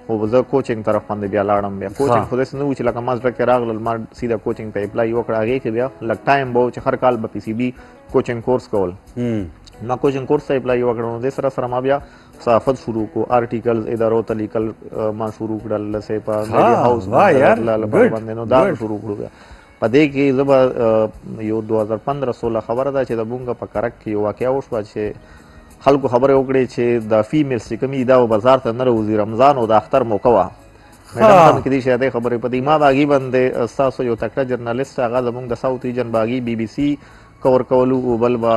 او زه کوچینګ طرف باندې بیا لاړم بیا کوچینګ خو داسې نه و چې لکه ما زړه کې راغلل ما سیده کوچینګ ته اپلای وکړه هغې کې بیا لږ ټایم به و چې هر کال به پی سی بي کوچینګ کورس کول ما کوچینګ کورس ته اپلای وکړه نو دې سره سره ما بیا صحافت شروع کو آرټیکلز ادارو ته لیکل ما شروع کړل لسې په میډیا هاوس باندې نو دا شروع کړو بیا په دې کې زه به یو 2015-16 خبره ده چې د مونږ په کرک کې یو واقعه وشوه چې خلکو خبرې وکړې چې د فیمیلز چې کوم دي دا به بازار ته نه راوځي رمضان او د اختر موقع وه میډم کې دې شاید خبرې په دې ما باغي باندې ستاسو یو تکړه جرنالست هغه زموږ د ساوث ریجن باغي بی بی سی کور کولو او بل با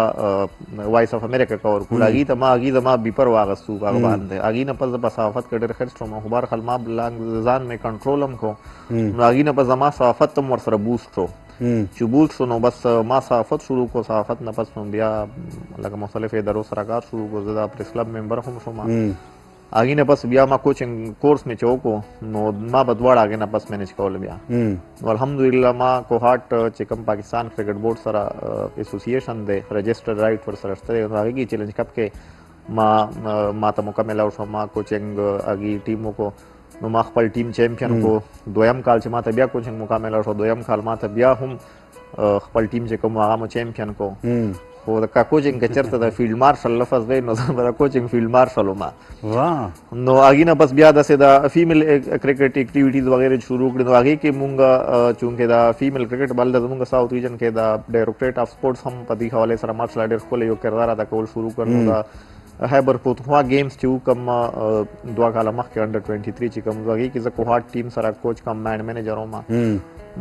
وایس اف امریکا کور کول هغې ته ما هغې زما بیپر واغستو هغه باندې هغې نه پس په صحافت کې ډېر خرڅ شوم خو بهرحال ما ځان مې کنټرول هم کو نو هغې نه پس زما صحافت هم ورسره بوسټ شو چې بوسټ شو نو بس ما صحافت شروع کو صحافت نه پس بیا لکه مختلف ادارو سره کار شروع کو زه د پریس کلب ممبر هم شوم هغې نه پس بیا ما کوچینګ کورس مې چې وکړو نو ما به دواړه هغې نه پس مینج کول بیا نو الحمدلله ما کوهاټ چې کوم پاکستان کرکټ بورډ سره ایسوسییشن دی رجسټرډ رایټ ورسره شته دی نو هغې کې چیلنج کپ کې ما ته موقع میلاو شو ما کوچینګ هغې ټیم وکړو نو ما خپل ټیم چیمپئن کو دویم کال چې ما ته بیا کوچینګ موقع میلاو شو دویم کال ما ته بیا هم خپل ټیم چې کوم هغه مو چیمپئن کو خو د کوچینګ کې چېرته د فیلډ مارشل لفظ دی نو زه به د کوچینګ فیلډ مارشل وم نو هغې نه بس بیا داسې د فیمیل کرکټ اکټیویټیز وغیرہ شروع کړي نو هغې کې مونږ چونکې د فیمیل کرکټ بل د زموږ ساوث ریجن کې د ډایرکټریټ آف سپورټس هم په دې حوالې سره ماشل آرټ ډېر ښکلی یو کردار ادا کول شروع کړ نو د خیبر پختونخوا گیمز چې کوم 2 کاله مخکې انډر 23 چې کوم هغې کې زه کوهاټ ټیم سره کوچ کم مینډ مینیجر وم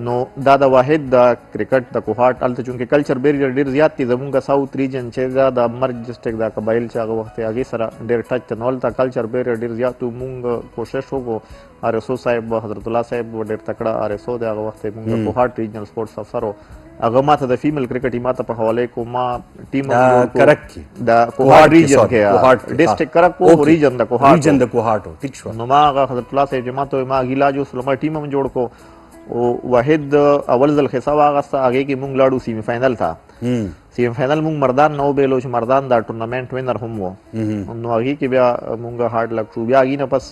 نو دا د واحد د کرکټ د کوهاټ هلته چونکې کلچر بیریر ډېر زیات دي زموږ ساوث ریجن چې دا د مرګ ډسټرکټ دا قبایل چې هغه وخت هغې سره ډېر ټچ نو هلته کلچر بیریر ډېر زیات و مونږ کوشش وکړو آر ایس او صاحب حضرت الله صاحب ډېر تکړه آر ایس او دی هغه وخت مونږ کوهاټ ریجنل سپورټس افسر و هغه ماته د فیمیل کرکټ ماته په حواله کو ما ټیم کرک کې د کوهاټ ریجن کې ډسټرکټ کرک کو ریجن د کوهاټ ټیک شو نو ما هغه حضرت الله صاحب جماعت ما غیلاجو سلمه ټیم هم جوړ کو او واحد اول ځل خصه واغسته هغې کې مونږ لاړو سیمی فاینل ته سیمی فاینل مونږ مردان نه وبیلو چې مردان دا ټورنمنټ وینر هم و نو هغې کې بیا مونږ هارډ لک شو بیا هغې نه پس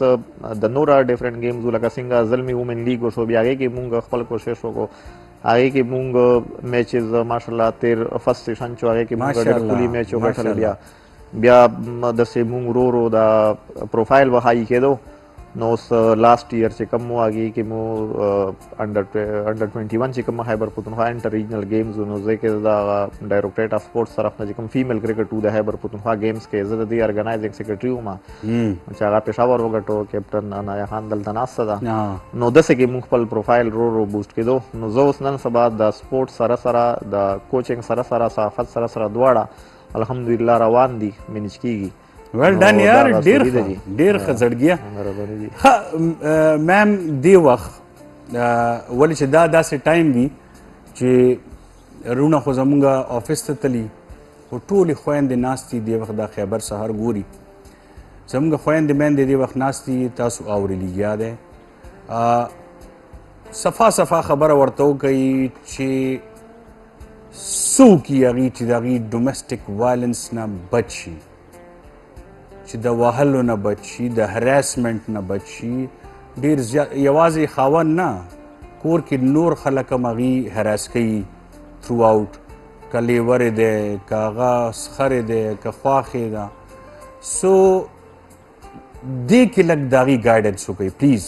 د نوره ډفرنټ گیمز لکه څنګه زلمي وومن لیګ وشو بیا هغې کې مونږ خپل کوشش وکړو هغې کې مونږ میچز ماشاءالله تیر فرست سیشن چې هغې کې مونږ ډېر ښکلي میچ وګټل بیا داسې مونږ ورو ورو دا پروفایل به های کېدو نو اوس لاست ایئر چې کوم و هغې کې مو انډر 21 چې کوم خیبر پختونخوا انټر ریجنل گیمز و نو زه کې د ډایرکټریټ آف سپورټس طرف نه چې کوم فیمیل کرکټ و د خیبر پختونخوا گیمز کې زه د دې ارګنایزنګ سیکرټري وم چې هغه پېښور وګټو کیپټن عنایا خان دلته ناسته ده نو داسې کې مونږ خپل پروفایل رو رو بوسټ کېدو نو زه اوس نن سبا د سپورټ سره سره د کوچینګ سره سره صحافت سره سره دواړه الحمدلله روان دي مینج کېږي ویل ډن یار ډېر ښه زړګیه میم دې وخت ولې چې دا داسې ټایم وي چې رونه خو زمونږ آفس ته تلي خو ټولې خویندې ناستې دې وخت دا خیبر سهار ګوري زمونږ خویندې میندې دې وخت ناستې تاسو اورېلي یا دی صفا صفا خبره ورته وکوي چې څوک یې هغې چې د هغې ډومسټک وایلنس نه بچ شي چې د وهلو نه بچ شي د هراسمنټ نه بچ شي ډېر زیات یوازې خاوند نه کور کې نور خلک هم هغې هراس کوي تھرو آؤٹ که لیورې دی که هغه سخرې دی که خواښې ده سو دې کې لږ د هغې گائیډنس وکړئ پلیز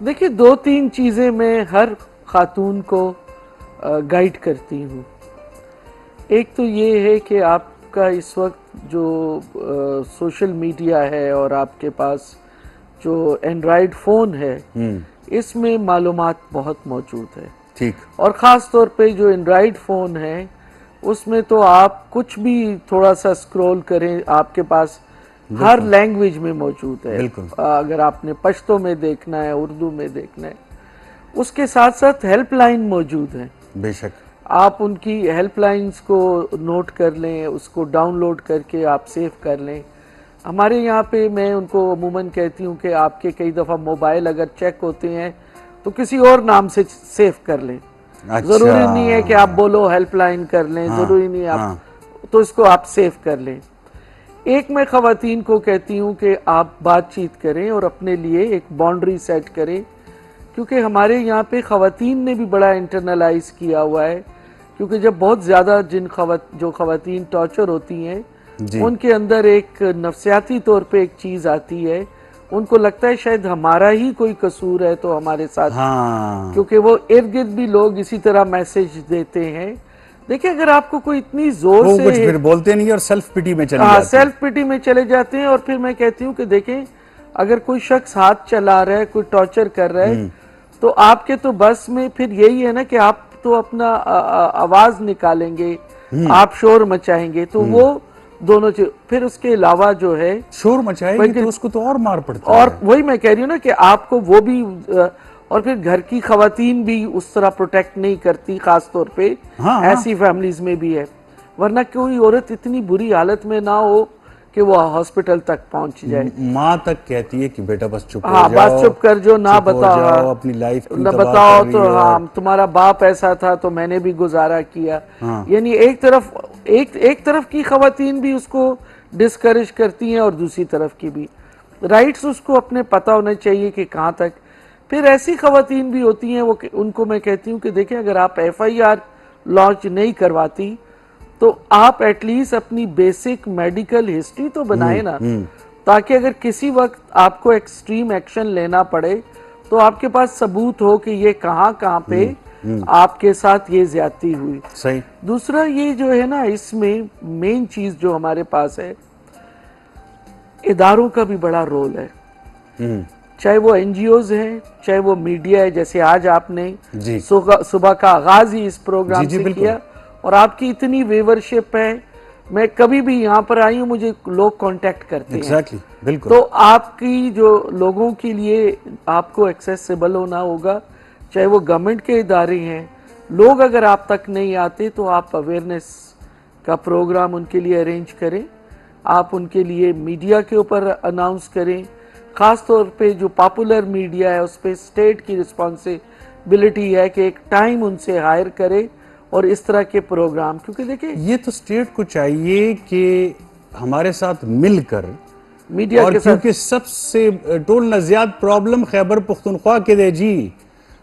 देखिए 2-3 चीज़ें मैं हर खातून को गाइड करती हूँ। एक तो ये है कि आपका इस वक्त जो सोशल मीडिया है और आपके पास जो एंड्रॉयड फ़ोन है इसमें मालूमात बहुत मौजूद है। ठीक। और ख़ास तौर पे जो एंड्रॉयड फ़ोन है उसमें तो आप कुछ भी थोड़ा सा स्क्रॉल करें आपके पास हर लैंग्वेज में मौजूद है। अगर आपने पश्तो में देखना है उर्दू में देखना है उसके साथ साथ हेल्पलाइन मौजूद है। बेशक आप उनकी हेल्पलाइंस को नोट कर लें उसको डाउनलोड करके आप सेव कर लें। हमारे यहाँ पे मैं उनको अमूमन कहती हूँ कि आपके कई दफ़ा मोबाइल अगर चेक होते हैं तो किसी और नाम से सेव कर लें। ज़रूरी नहीं है कि आप बोलो हेल्पलाइन कर लें, ज़रूरी नहीं आप तो इसको आप सेव कर लें। एक मैं ख़वातीन को कहती हूँ कि आप बातचीत करें और अपने लिए एक बाउंड्री सेट करें, क्योंकि हमारे यहाँ पे ख़वातीन ने भी बड़ा इंटरनलाइज किया हुआ है, क्योंकि जब बहुत ज़्यादा जो ख़वातीन टॉर्चर होती हैं उनके अंदर एक नफ्सियाती तौर पे एक चीज़ आती है, उनको लगता है शायद हमारा ही कोई कसूर है तो हमारे साथ, क्योंकि वो इर्द गिर्द भी लोग इसी तरह मैसेज देते हैं। देखिए, अगर आपको कोई इतनी जोर से कुछ फिर बोलते नहीं और सेल्फ पिटी में चले जाते हैं। सेल्फ पिटी में चले जाते हैं। और फिर मैं कहती हूँ कि देखें, अगर कोई शख्स हाथ चला रहा है, कोई टॉर्चर कर रहा है, तो आपके तो बस में फिर यही है ना कि आप तो अपना आवाज निकालेंगे, आप शोर मचाएंगे, तो वो दोनों चीज। फिर उसके अलावा जो है शोर मचाएंगे तो उसको तो और मार पड़ता है। और वही मैं कह रही हूँ ना कि आपको वो भी और फिर घर की खवातीन भी उस तरह प्रोटेक्ट नहीं करती, खास तौर पे ऐसी फैमिलीज में भी है। वरना कोई औरत इतनी बुरी हालत में ना हो कि वो हॉस्पिटल तक पहुंच जाए। माँ तक कहती है कि बेटा बस चुप हो जाओ, बस चुप कर जो, ना बताओ अपनी लाइफ न बताओ तो तुम्हारा बाप ऐसा था तो मैंने भी गुजारा किया। यानी एक तरफ की खवातीन भी उसको डिस्करेज करती हैं और दूसरी तरफ की भी। राइट्स उसको अपने पता होने चाहिए कि कहाँ तक। फिर ऐसी खवातीन भी होती हैं, वो उनको मैं कहती हूँ कि देखें, अगर आप FIR लॉन्च नहीं करवाती तो आप एटलीस्ट अपनी बेसिक मेडिकल हिस्ट्री तो बनाए ना, ताकि अगर किसी वक्त आपको एक्सट्रीम एक्शन लेना पड़े तो आपके पास सबूत हो कि ये कहाँ पे आपके साथ ये ज्यादती हुई। सही। दूसरा ये जो है ना, इसमें मेन चीज जो हमारे पास है, इदारों का भी बड़ा रोल है, चाहे वो NGOs हैं, चाहे वो मीडिया है। जैसे आज आपने सुबह का आगाज ही इस प्रोग्राम से किया और आपकी इतनी व्यूवरशिप है। मैं कभी भी यहाँ पर आई हूँ, मुझे लोग कांटेक्ट करते हैं। बिल्कुल। तो आपकी जो लोगों के लिए आपको एक्सेसिबल होना होगा, चाहे वो गवर्नमेंट के इदारे हैं। लोग अगर आप तक नहीं आते तो आप अवेयरनेस का प्रोग्राम उनके लिए अरेंज करें, आप उनके लिए मीडिया के ऊपर अनाउंस करें। खास तौर पे जो पॉपुलर मीडिया है उस पर स्टेट की रिस्पॉन्सिबिलिटी है कि एक टाइम उनसे हायर करे और इस तरह के प्रोग्राम, क्योंकि देखिए ये तो स्टेट को चाहिए कि हमारे साथ मिलकर मीडिया और के क्योंकि सबसे टोल न ज्यादा प्रॉब्लम खैबर पख्तूनख्वा के दे जी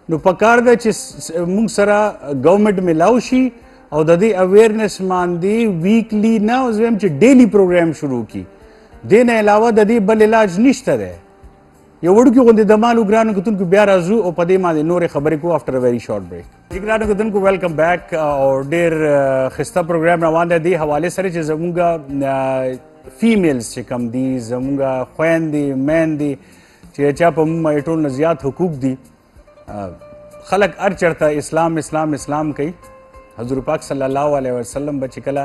नु पकार दे मुंग सरा गवर्नमेंट में लाउशी और ददी अवेयरनेस मान दी वीकली ना उसमें डेली प्रोग्राम शुरू की देने अलावा ददी बल इलाज निश्तर है ये उड़की कोंदे दमालू ग्रानो कुतुन को ब्याह राजू और पदे मादे नोरे खबरें को after a very short break ग्रानो कुतुन को वेलकम बैक और डेर खिस्ता प्रोग्राम रवान दे हवाले सरे चे जमुंगा फीमेल्स चे कम दी जमुंगा ख्वैन दी मैन दी चे चा पम एटोल नजियात हुकूक दी खलक अर चढ़ता इस्लाम इस्लाम इस्लाम कई हजूर पाक सल्लल्लाहु अलैहि वसल्लम बचिकला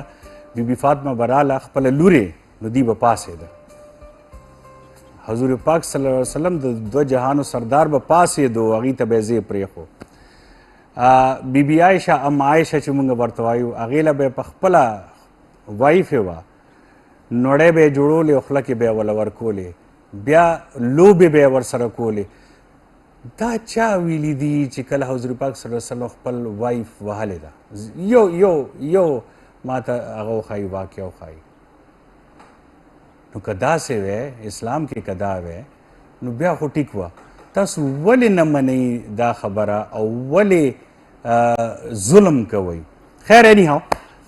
बीबी फातिमा बराला खपल लूरे नदी बपास है हजूर पाक सल्लल्लाहु अलैहि वसल्लम दो जहानो सरदार बपास है दो अगी तबेजे प्रेखो बीबी आयशा अम आयशा चुमुंग बर्तवायु अगेला बे पखपला वाइफ है वा नोड़े बे जुड़ोले उखला के बे वलवर कोले ब्या लो बे वर सरकोले दा चा वीली दी चिकल हजूर पाक सल्लल्लाहु अलैहि वसल्लम खपल वाइफ वहाले दा यो यो यो माता अगो खाई वाक्य खाई नु कदा से वे इस्लाम के कदा वे नु ब्या खुटिक वा तस वले न मनी दा खबरा औ वले जुल्म कवई खैर एनी हाउ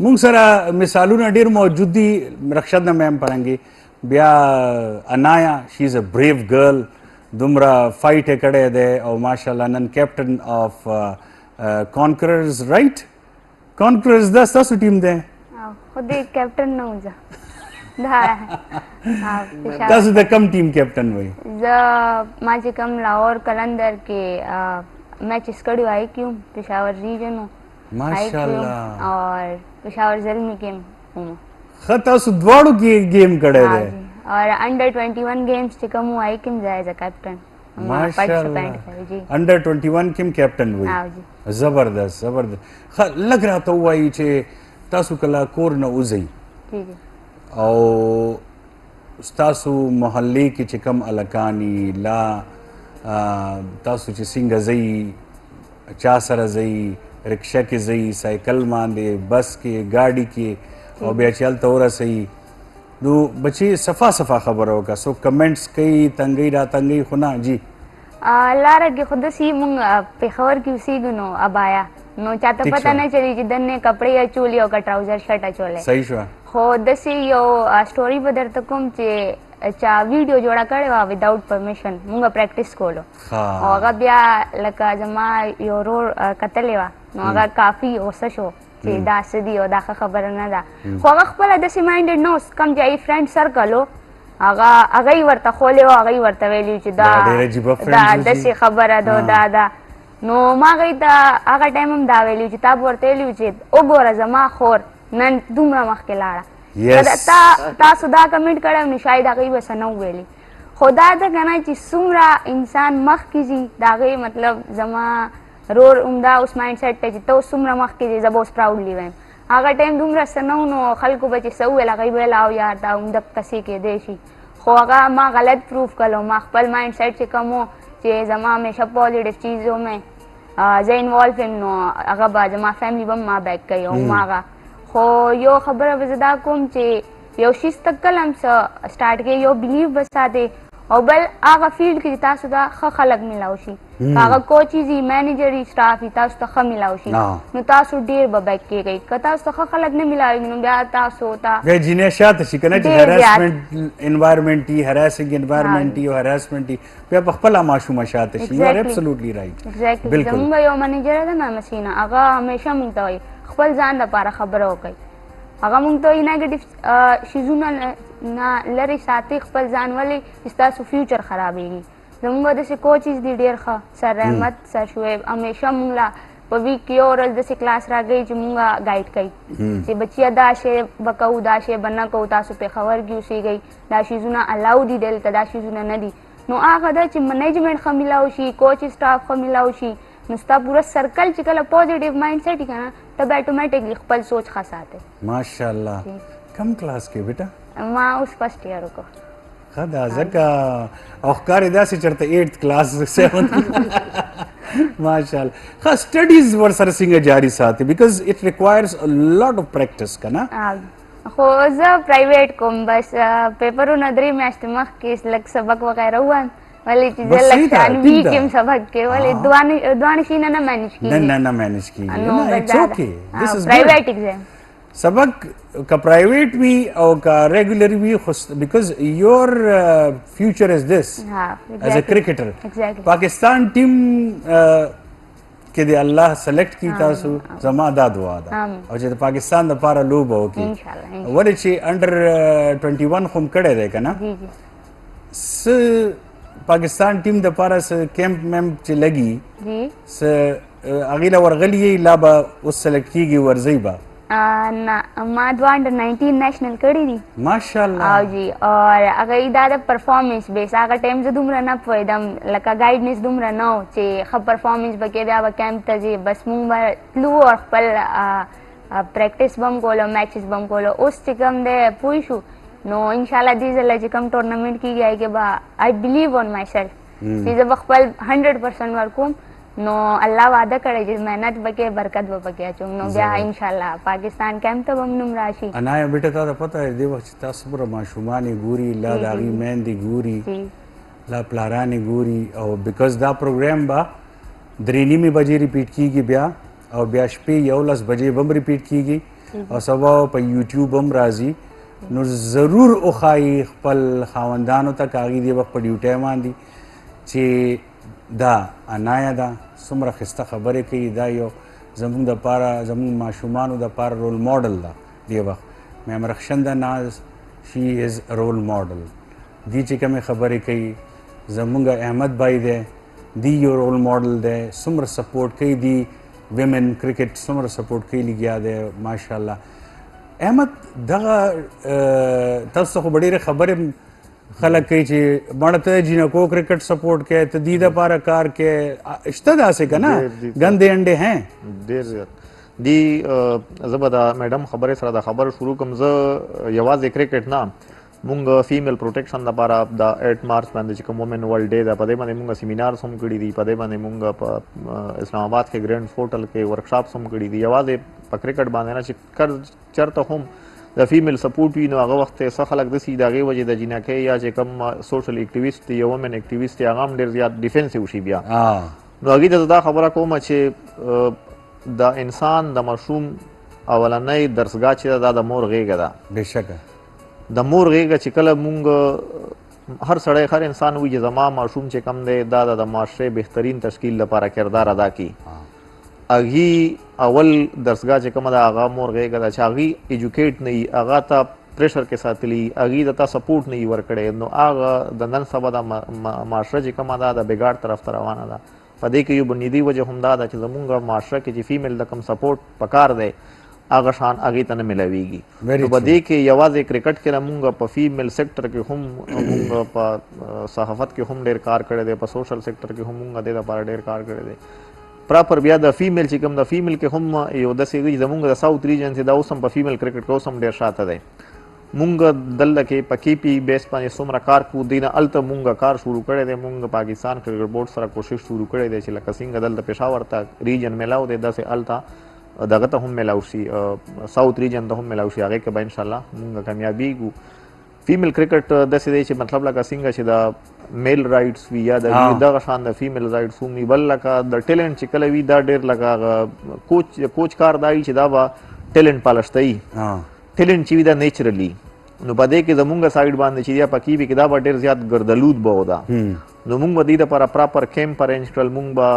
मुंग सरा मिसालू न डेर मौजूदी रक्षद न मैम पढ़ेंगे ब्या Anaya she is a brave girl दुमरा फाइट करे दे और माशाल्लाह नन captain of conquerors right conquerors दस टीम दे खुद एक कैप्टन न हो जा दस द कम टीम कैप्टन वही ज माझे कम लाहौर कलंदर के मैचेस कड़ी आई क्यों पेशावर रीजन हो माशाल्लाह और पेशावर ज़ल्मी गेम खता सुद्वाड़ो की गेम कड़े दे और अंडर 21 गेम्स चे कम आई किम जाए कैप्टन माशाल्लाह जी अंडर 21 किम कैप्टन हुई जबरदस्त जबरदस्त लग रहा तो वही चे तासु कला कोर न उजई जी और तासु मोहल्ले की चिकम अलकानी ला तासु चे सिंग जई चासर जई रिक्शा के जई साइकिल मान दे बस के गाड़ी के और बेचल तोरा सही نو بچی صفا صفا خبره وکړه سو کمنټس کوي تنګي را تنګي خو نه جی لاره کې خود سي مونږ پېښور کې اوسېږو نو ابایا نو چاته ٹھیک پته شو. نه چلی چې دنه کپڑے اچولي او که ټراوزر شرټ اچولې صحیح شو خو داسې یو سټوري به درته کوم چې چا ویډیو جوړه کړې وه وداوټ پرمیشن مونږ پریکټس کولو او هغه بیا لکه زما یو ورور کتلې وه نو هغه کافي غوسه شو چې دا څه دي او دا ښه خبره نه ده خو هغه خپله داسې ماینډډ نه اوس کوم چې ای فرینډ سرکل و هغه یې ورته خولی و هغه یې ورته ویلي چې دا ډېر عجیبه friends دا و داسې چې- خبره ده دا ده نو ما هغې ته هغه ټایم هم دا ویلي چې تا به ورته ویلي چې وګوره زما خور نن دومره مخکې لاړه Yes. تاسو دا کمنټ کړی نو شاید هغې به څه نه وویلي خو دا ده که نه چې څومره انسان مخکې ځي د هغې مطلب زما رور همدا اوس مایند سیټ دی چې ته اوس څومره مخکې ځې زه به اوس پراوډلی وایم هغه ټایم دومره څه نه و نو خلکو به چې څه وویل هغوی به ویل او یار دا همدقسې کېدی شي خو هغه ما غلط پروف کړو ما خپل مایند سیټ چې کوم و چې زما همیشه پازیټیو چیزو مې زه انوالو یم نو هغه به زما فیملی به ما بیک کوي او ما هغه خو یو خبره به زه دا کوم چې یو شیز ته کله هم څه سټارټ کې یو بلیف به ساتې او بل هغه فیلډ کې چې تاسو ته ښه خلک میلاو شي که هغه کوچیز وي مینیجر وي سټاف وي تاسو ته ښه میلاو شي نو تاسو ډېر به بیک کېږئ که تاسو ته ښه خلک نه میلاوي نو بیا تاسو ته بیا جینې شاته شي که نه چې ډېر زیات. هراسمنټ انوایرمنټ وي هراسنګ انوایرمنټ وي او هراسمنټ وي بیا په خپله ماشومه شاته شي یو آر Exactly. ایبسولوټلی رایټ ایگزیکټلی بالکل. زمونږ یو منیجر ده میم حسینه هغه همیشه مونږ ته وایي خپل ځان دپاره خبره وکړئ هغه مونږ ته وایي نیګیټیو شیزونه نه لرې ساتئ خپل ځان ولې چې ستاسو فیوچر خرابېږي زمونږ داسې کوچیز دي ډېر ښه سر رحمت سر شعیب همیشه مونږ له په ویک کې یو ورځ داسې کلاس راکوي چې مونږ ګایډ کوي چې بچیه دا شی به کوو دا شی به نه کوو تاسو پېښور کې اوسېږئ دا شیزونه الاو دي دلته دا شیزونه نه دي نو هغه ده چې منیجمنټ ښه میلاو شي کوچ سټاف ښه میلاو شي نو ستا پوره سرکل چې کله پازیټیو مایند سیټ که نه ته به اټومیټکلی خپل سوچ ښه ساتې ماشاءالله کم کلاس کې بیټا ما اوس فسټ ایئر وکړو ښه دا ځکه او ښکارې داسې چېرته 8th کلاس 7th ماشاءالله ښه سټډیز ورسره څنګه جاري ساتي بیکاز اټ ریکوایرز ا لاټ اف پریکټس که نه خو زه پرایویټ کوم بس پیپرونه 3 میاشتې مخکې لږ سبق وغیره ووایم ولې چې بس زه صحیح لږ ده، څان ټیک ویک ده. یم سبق کې ولې دواړه شیونه نه مینج نه کېږي نه نه مینج کېږي نو نه بس اټس دا اوکے دس از پرایویټ ایگزام سبق که پرایویټ وي او که ریګولر وي خو بیکاز یور فیوچر از دس ایز ا کرکټر exactly. پاکستان ټیم کې د الله سلیکټ کی تاسو زما دا دعا ده او چې د پاکستان دپاره لوبه وکړي انشاءالله ولې چې انډر 21 خو م کړی دی که نه جی جی څه پاکستان ټیم دپاره څه کیمپ مېمپ چې لګي جی څه هغې له ورغلي یې لا به اوس سلیکټ کېږي ورځئ به نه ما دوه انډر 19 نیشنل کړي دي ماشاءالله او جی اور هغه دا د پرفارمنس بیس هغه ټایم زه دومره نه پوهېدم لکه ګایډنس دومره نه و چې ښه پرفارمنس به کې بیا به کیمپ ته ځې بس مونږ به تلو او خپل پریکټس به هم کولو میچز به هم کولو اوس چې کوم دی پوه شو نو انشاءالله دې ځله چې کوم ټورنمنټ کېږي هغې کې به آی بلیو آن مای سیلف چې زه به خپل 100% ورکوم نو الله وعده کړی چې محنت به کې برکت به پکې اچوم نو بیا انشاءالله پاکستان کیمپ ته به هم نوم راشي انایا بیټه تا ته پته دی دې وخت چې تا څومره ماشومانې ګوري لا د هغې میندې ګوري جی لا پلارانې ګوري او بیکاز دا پروګرام به 3:30 بجې ریپیټ کیږي بیا او بیا شپې 11 بجې به هم ریپیټ کیږي او سبا په یوټیوب هم راځي نو ضرور وښایي خپل خاوندانو ته که هغې دې وخت په ډیوټی باندې چې دا انایا ده څومره ښایسته خبرې کوي دا یو زموږ دپاره زموږ ماشومانو دپاره رول ماډل ده دې وخت میم رخشنده ناز شي از رول ماډل دی چې کومې خبرې کوي زموږ احمد بھائی دی دی یو رول ماډل دی څومره سپورټ کوي دی ویمن کرکټ څومره سپورټ کوي لګیا دی ماشاءالله احمد دغه تاسو خو به ډېرې خبرې خلک کوي چې مړه ته جینکو کرکټ سپورټ کوي ته دې دپاره کار کوي شته داسې که نه ګندې انډې ہیں ډېر زیات دی زه به د میډم خبرې سره د خبر شروع کوم زه یوازې کرکټ نه مونږ فیمیل پروټیکشن لپاره د 8 مارچ باندې چې کوم وومن ورلډ ډے ده په دې باندې مونږ سیمینارز هم کړي دي په دې باندې مونږ په اسلام آباد کې ګرینډ هوټل کې ورکشاپس هم کړي دي یوازې په کرکټ باندې نه چې چرته هم د فیمیل سپورټ وي نو هغه وخت څه خلک داسې د هغې وجې د جینکۍ یا چې کوم سوشل اکټیویسټ دی یا وومن اکټیویسټ دی هغه هم ډېر زیات ډیفینسیو شي بیا نو هغې ته دا خبره کومه چې د انسان د ماشوم اولنۍ درسګاه چې دا د مور غېږه ده بېشکه د مور غېږه چې کله مونږ هر سړی هر انسان وي چې زما ماشوم چې کم دی دا د معاشرې بهترین تشکیل لپاره کردار ادا کړي هغې اول درسګاه چې کومه ده هغه مور غېږه ده چې هغې ایجوکیټ نه وي هغه ته پریشر کې ساتلي هغې د تا سپورټ نه وي ورکړی نو هغه د نن سبا د معاشره چې کومه ده د بګاړ طرف ته روانه ده په دې کې یو بنیادي وجه هم دا ده چې زمونږ معاشره کې چې فیمیل د کوم سپورټ پکار دی هغه شان هغې ته نه میلاویږي نو په دې کې یوازې کرکټ کې نه مونږ په فیمیل سیکټر کې هم مونږ په صحافت کې هم ډېر کار کړی دی په سوشل سیکټر کې هم مونږ دې لپاره ډېر کار کړی دی پراپر بیا د فیمیل چې کوم د فیمیل کې هم یو داسې زمونږ د ساوث ریجن چې دا اوس هم په فیمیل کرکټ کې اوس هم ډېر شاته دی مونږ دلته کې په کې پی بیس باندې څومره کار کوو دی نه هلته مونږ کار شروع کړی دی مونږ پاکستان کرکټ بورډ سره کوشش شروع کړی دی چې لکه څنګه دلته پېښور ته ریجن میلاو دی داسې هلته دغه ته هم میلاو شي ساوث ریجن ته هم میلاو شي هغې کې به انشاءالله مونږ کامیابیږو فیمیل کرکټ داسې دی چې مطلب لکه څنګه چې د میل رایټس وي یا د دغه شان د فیمیل رایټس هم وي بل لکه د ټیلنټ چې کله وي دا ډېر لکه کوچ کار دا وي چې دا به ټیلنټ پالشته وي ټیلنټ چې وي دا نیچرلی نو په دې کې زمونږ سایډ باندې چې دا پکې وي کې دا به ډېر زیات ګردلود به و ده نو مونږ به دې دپاره پراپر کیمپ ارینج کړل مونږ به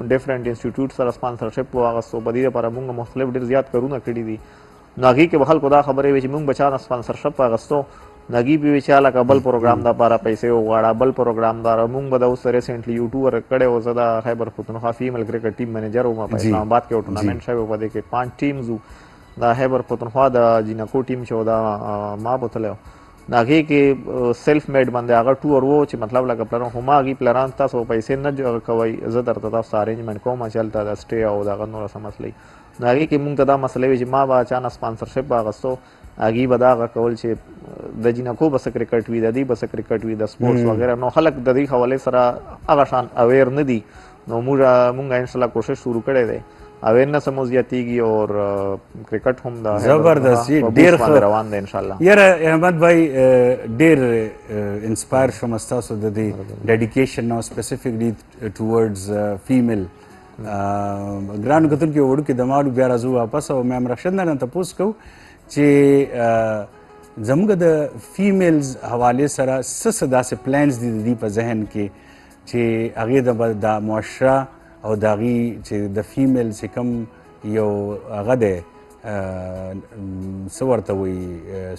ډفرنټ انسټیټیوټ سره سپانسرشپ واغستو په دې دپاره مونږ مختلف ډېر زیات کارونه کړي دي نو هغې کې به خلکو دا خبرې وي چې مونږ به چا نه سپانسرشپ اغستو نو هغې به وي چې هلکه بل پروګرام دپاره پیسې وغواړه بل پروګرام داره مونږ به د اوس ریسنټلی یو ټور کړی و زه د خیبر پښتونخوا فیمیل کرکټ ټیم منیجر وم په اسلام آباد کې یو ټورنامنټ شوی و په دې کې 5 ټیمز وو د خیبر پښتونخوا د جینکو ټیم چې و دا ما بوتلی و نو هغې کې سیلف میډ باندې هغه ټور و چې مطلب لکه پلران خو ما هغې پلران تاسو پیسې نه کوئ زه درته تاسو ته ارینجمنټ کوم چې هلته د سټې او دغه نوره څه مسلې نو هغې کې مونږ ته دا مسله وي چې ما به چا نه سپانسرشپ اخیستو هغې به دا هغه کول چې د جینکو به څه کرکټ وي د دې به څه کرکټ وي د سپورټس وغیره نو خلک د دې حوالې سره هغه شان اویر نه دي نو مونږ انشاءالله کوشش شروع کړی دی اویرنس هم زیاتیږي او کرکټ هم د زبردست ډېر ښه روان دی انشاءالله یاره احمد بھائی ډېر انسپایر شوم ستاسو د دې ډیډیکیشن نو سپیسیفکلی ټورډز فیمیل ګرانو کتونکو وړوکي دماړو بیا راځو واپس او میم رخشد نه تپوس کوو چې زموږ د فیمیلز حوالې سره څه داسې پلانز دي د دې په ذهن کې چې هغې د معاشره او د هغې چې د فیمیل چې کوم یو هغه دی څه ورته وایي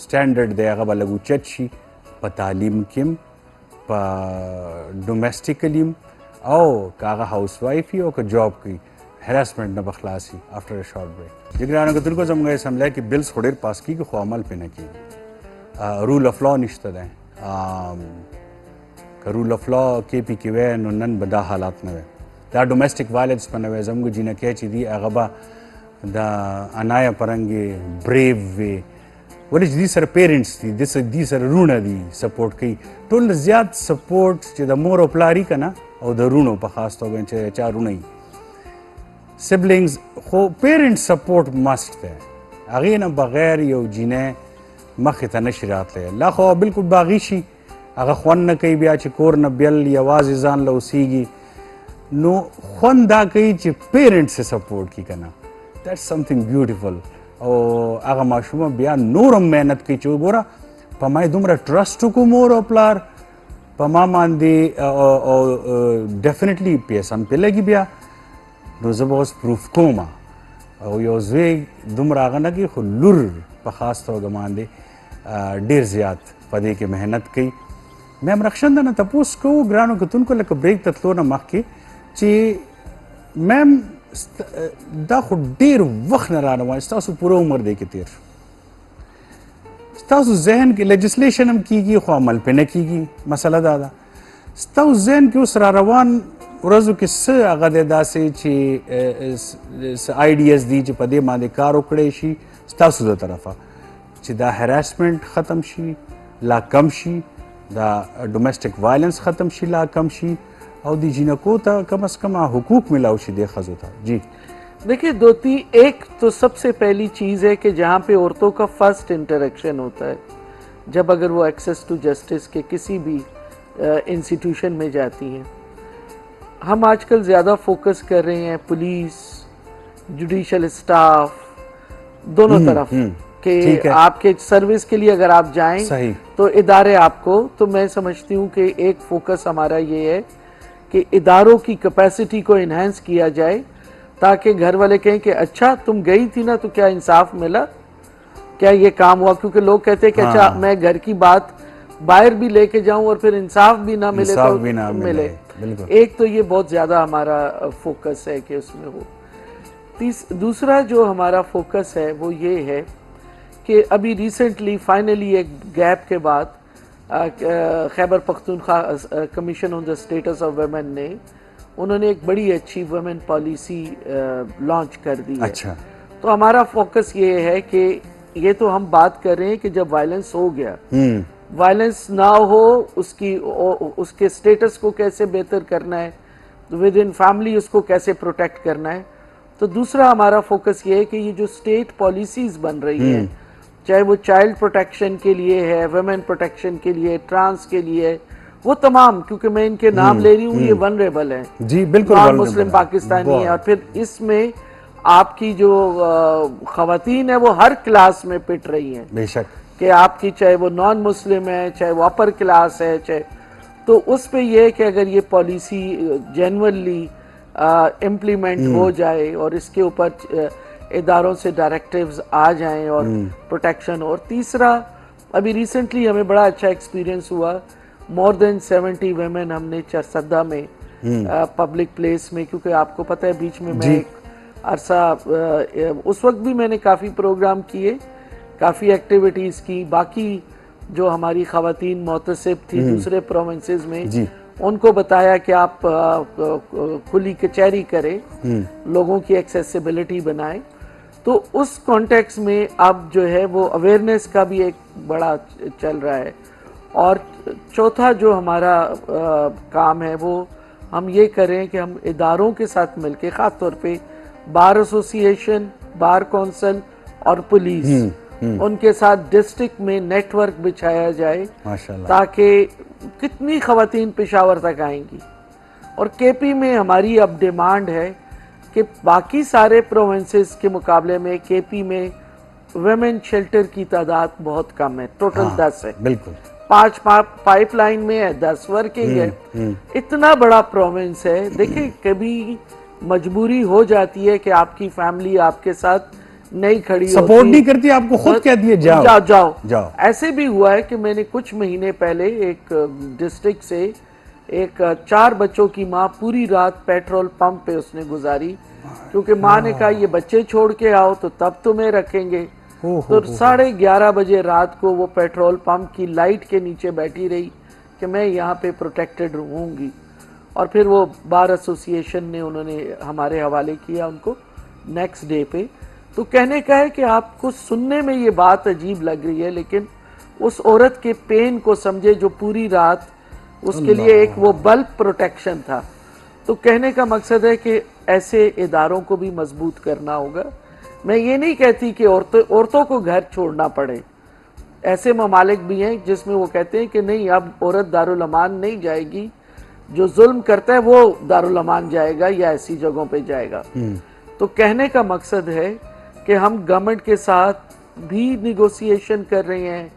سټینډرډ دی هغه به لږ اوچت شي په تعلیم کې هم په ډومestically هم او که هغه هاوس وایف وي او که جاب کوي هراسمنټ نه به خلاص وي آفټر ا شارټ بریک جی ګرانو کتونکو زموږ اسمبلی کې بلز خو ډېر پاس کېږي خو عمل پرې نه کېږي رول اف لا نشته دی که رول اف لا کې پی کې وی نو نن به دا حالات نه وی دا ډومestic وایلنس په نه وی زموږ جینکۍ چې دي هغه به د انایه پرنګې بریو وي ولې چې دې سره پیرنټس دي دې سره رونه دي سپورټ کوي ټول زیات سپورټ چې د مور او پلار وي که نه او د رونو په خاص توګه چې چا رونه وي سبلنګز خو پیرنټ سپورټ مسټ دی هغې نه بغیر یو جینۍ مخې ته نشي راتلی لا خو بلکل باغي شي هغه خوند نه کوي بیا چې کور نه بیل یوازې ځان له اوسیږي نو خوند دا کوي چې پیرنټس یې سپورټ کړي که نه دیټس سمثینګ بیوټیفل او هغه ماشومه بیا نور هم محنت کوي چې وګوره په ما یې دومره ټرسټ وکړو مور او پلار په ما باندې او ډیفینیټلی پیسه هم پرې لګي بیا نو زه به اوس پروف کوم او یو زوی دومره هغه نه کوي خو لور په خاص توګه باندې ډېر زیات په دې کې محنت کوي میم رخشنده نه تپوس کوو ګرانو کتونکو لکه بریک ته تلو نه مخکې چې میم دا خو ډېر وخت نه را روان ستاسو پوره عمر دی کې تېر شو ستاسو ذهن کې لیجسلیشن هم کېږي خو عمل پرې نه کېږي مسله دا ده ستاسو ذهن کې اوس را روان ورځو کې څه هغه دی داسې چې څه آیډیاز دي چې په دې باندې کار وکړی شي ستاسو د طرفه چې دا هراسمنټ ختم شي لا کم شي دا ډومestic وایلنس ختم شي لا کم شي او د جینکو ته کم از کم حقوق ملاو شي دې ښځو ته جی देखिए एक तो सबसे पहली चीज है कि जहाँ पे औरतों का फर्स्ट इंटरेक्शन होता है, जब अगर वो एक्सेस टू जस्टिस के किसी भी इंस्टीट्यूशन में जाती हैं। हम आजकल ज़्यादा फोकस कर रहे हैं पुलिस, जुडिशल स्टाफ, दोनों तरफ कि आपके सर्विस के लिए अगर आप जाएं तो इदारे आपको, तो मैं समझती हूँ कि एक फोकस हमारा ये है कि इदारों की कैपेसिटी को इन्हेंस किया जाए, ताकि घर वाले कहें कि अच्छा तुम गई थी ना, तो क्या इंसाफ मिला, क्या ये काम हुआ। क्योंकि लोग कहते हैं कि अच्छा मैं घर की बात बाहर भी लेके जाऊं और फिर इंसाफ भी ना मिले तो भी ना मिले। एक तो ये बहुत ज्यादा हमारा फोकस है कि उसमें हो। दूसरा जो हमारा फोकस है वो ये है कि अभी रिसेंटली फाइनली एक गैप के बाद Khyber Pakhtunkhwa commission on the status of women ने उन्होंने एक बड़ी अच्छी वुमेन पॉलिसी लॉन्च कर दी है। अच्छा। तो हमारा फोकस ये है कि ये तो हम बात कर रहे हैं कि जब वायलेंस हो गया, वायलेंस ना हो, उसके स्टेटस को कैसे बेहतर करना है, विद इन फैमिली उसको कैसे प्रोटेक्ट करना है। तो दूसरा हमारा फोकस ये है कि ये जो स्टेट पॉलिसीज बन रही हैं, चाहे वो चाइल्ड प्रोटेक्शन के लिए है, वुमेन प्रोटेक्शन के लिए, ट्रांस के लिए, वो तमाम, क्योंकि मैं इनके नाम ले रही हूँ, ये वनरेबल है जी, बिल्कुल नॉन मुस्लिम पाकिस्तानी है। और फिर इसमें आपकी जो खवातीन है वो हर क्लास में पिट रही हैं, बेशक, कि आपकी चाहे वो नॉन मुस्लिम है, चाहे वो अपर क्लास है, चाहे, तो उस पे ये है कि अगर ये पॉलिसी जेन्युइनली इम्प्लीमेंट हो जाए और इसके ऊपर इदारों से डायरेक्टिव्स आ जाएं और प्रोटेक्शन। और तीसरा, अभी रिसेंटली हमें बड़ा अच्छा एक्सपीरियंस हुआ, मोर देन 70 वुमेन हमने चरसद्दा में पब्लिक प्लेस में, क्योंकि आपको पता है बीच में मैं एक अरसा उस वक्त भी मैंने काफ़ी प्रोग्राम किए, काफ़ी एक्टिविटीज़ की। बाकी जो हमारी ख़वातीन मोतसिब थी दूसरे प्रोविंसेस में, उनको बताया कि आप खुली कचहरी करें, लोगों की एक्सेसिबिलिटी बनाएं। तो उस कॉन्टेक्स्ट में अब जो है वो अवेयरनेस का भी एक बड़ा चल रहा है। और चौथा जो हमारा काम है वो हम ये करें कि हम इदारों के साथ मिलकर, ख़ास तौर पे बार एसोसिएशन, बार कौंसिल और पुलिस, उनके साथ डिस्ट्रिक्ट में नेटवर्क बिछाया जाए, ताकि कितनी खवातीन पेशावर तक आएंगी। और केपी में हमारी अब डिमांड है कि बाकी सारे प्रोविंसेस के मुकाबले में केपी में वुमेन शेल्टर की तादाद बहुत कम है, टोटल 10 है, बिल्कुल 5 पाइपलाइन में है, 10 वर्किंग है। इतना बड़ा प्रोविंस है। देखिए, कभी मजबूरी हो जाती है कि आपकी फैमिली आपके साथ नहीं खड़ी, सपोर्ट नहीं करती, आपको खुद कह दिए जाओ। ऐसे भी हुआ है कि मैंने कुछ महीने पहले एक डिस्ट्रिक्ट से एक 4 बच्चों की माँ पूरी रात पेट्रोल पंप पे उसने गुजारी, क्योंकि माँ ने कहा ये बच्चे छोड़ के आओ तो तब तुम्हें रखेंगे। तो 11:30 बजे रात को वो पेट्रोल पंप की लाइट के नीचे बैठी रही कि मैं यहाँ पे प्रोटेक्टेड रहूँगी। और फिर वो बार एसोसिएशन ने उन्होंने हमारे हवाले किया उनको नेक्स्ट डे पे। तो कहने का है कि आपको सुनने में ये बात अजीब लग रही है, लेकिन उस औरत के पेन को समझे जो पूरी रात उसके लिए एक वो बल्ब प्रोटेक्शन था। तो कहने का मकसद है कि ऐसे इदारों को भी मजबूत करना होगा। मैं ये नहीं कहती कि औरतों को घर छोड़ना पड़े, ऐसे ममालिक भी हैं जिसमें वो कहते हैं कि नहीं, अब औरत दारुल अमान नहीं जाएगी, जो जुल्म करता है वो दारुल अमान जाएगा या ऐसी जगहों पे जाएगा। तो कहने का मकसद है कि हम गवर्नमेंट के साथ भी निगोशिएशन कर रहे हैं।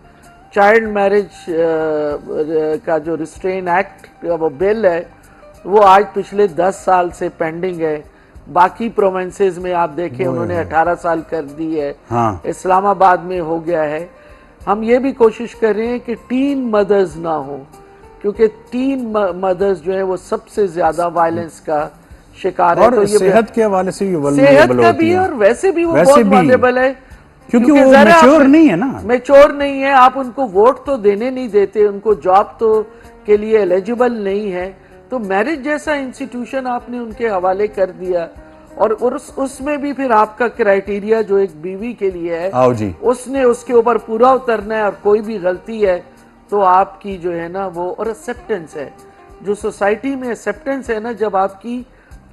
चाइल्ड मैरिज का जो रिस्ट्रेन एक्ट वो बिल है वो आज पिछले 10 साल से पेंडिंग है। बाकी प्रोविंसेस में आप देखें उन्होंने 18 साल कर दी है। इस्लामाबाद में हो गया है। हम ये भी कोशिश कर रहे हैं कि टीन मदर्स ना हो, क्योंकि टीन मदर्स जो है वो सबसे ज्यादा वायलेंस का शिकार है। और तो ये सेहत के हवाले से भी सेहत का भी है और वैसे भी वो बहुत वल्नरेबल है, क्योंकि वो मैच्योर नहीं है ना, मैच्योर नहीं है। आप उनको वोट तो देने नहीं देते, उनको जॉब तो के लिए एलिजिबल नहीं है। तो मैरिज जैसा इंस्टीट्यूशन आपने उनके हवाले कर दिया। और उसमें भी फिर आपका क्राइटेरिया जो एक बीवी के लिए है, आओ जी, उसने उसके ऊपर पूरा उतरना है। और कोई भी गलती है तो आपकी जो है ना वो, और एक्सेप्टेंस है, जो सोसाइटी में एक्सेप्टेंस है ना, जब आपकी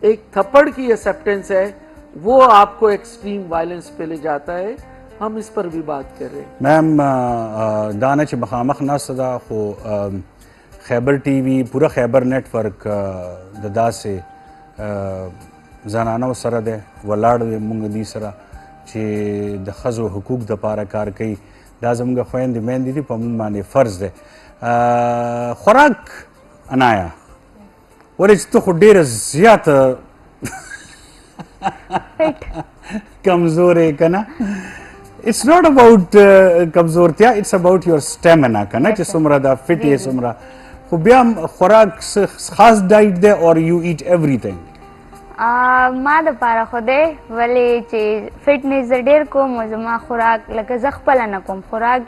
एक थप्पड़ की एक्सेप्टेंस है वो आपको एक्सट्रीम वायलेंस पे ले जाता है। हम इस पर भी बात कर रहे हैं। मैम दाना च मखामख न सदा खो खैबर टीवी पूरा खैबर नेटवर्क ददा से जनाना सर दे वलाड़ दे मुंग दी सरा चे द खजो हुकूक द पारा कार कई दा जमगा ख्वाइन दी मैन दी पम माने फर्ज दे खुराक अनाया वले तो खुडेर ज़्यादा कमजोर है कना It's not about कमजोरतिया, it's about your stamina कना कि सुमरा दा fit है सुमरा खुबियाम खुराक खास डाइट दे और you eat everything ما د پاره خو دی ولې چې فټنس زه ډېر کوم او زما خوراک لکه زه خپله نه کوم خوراک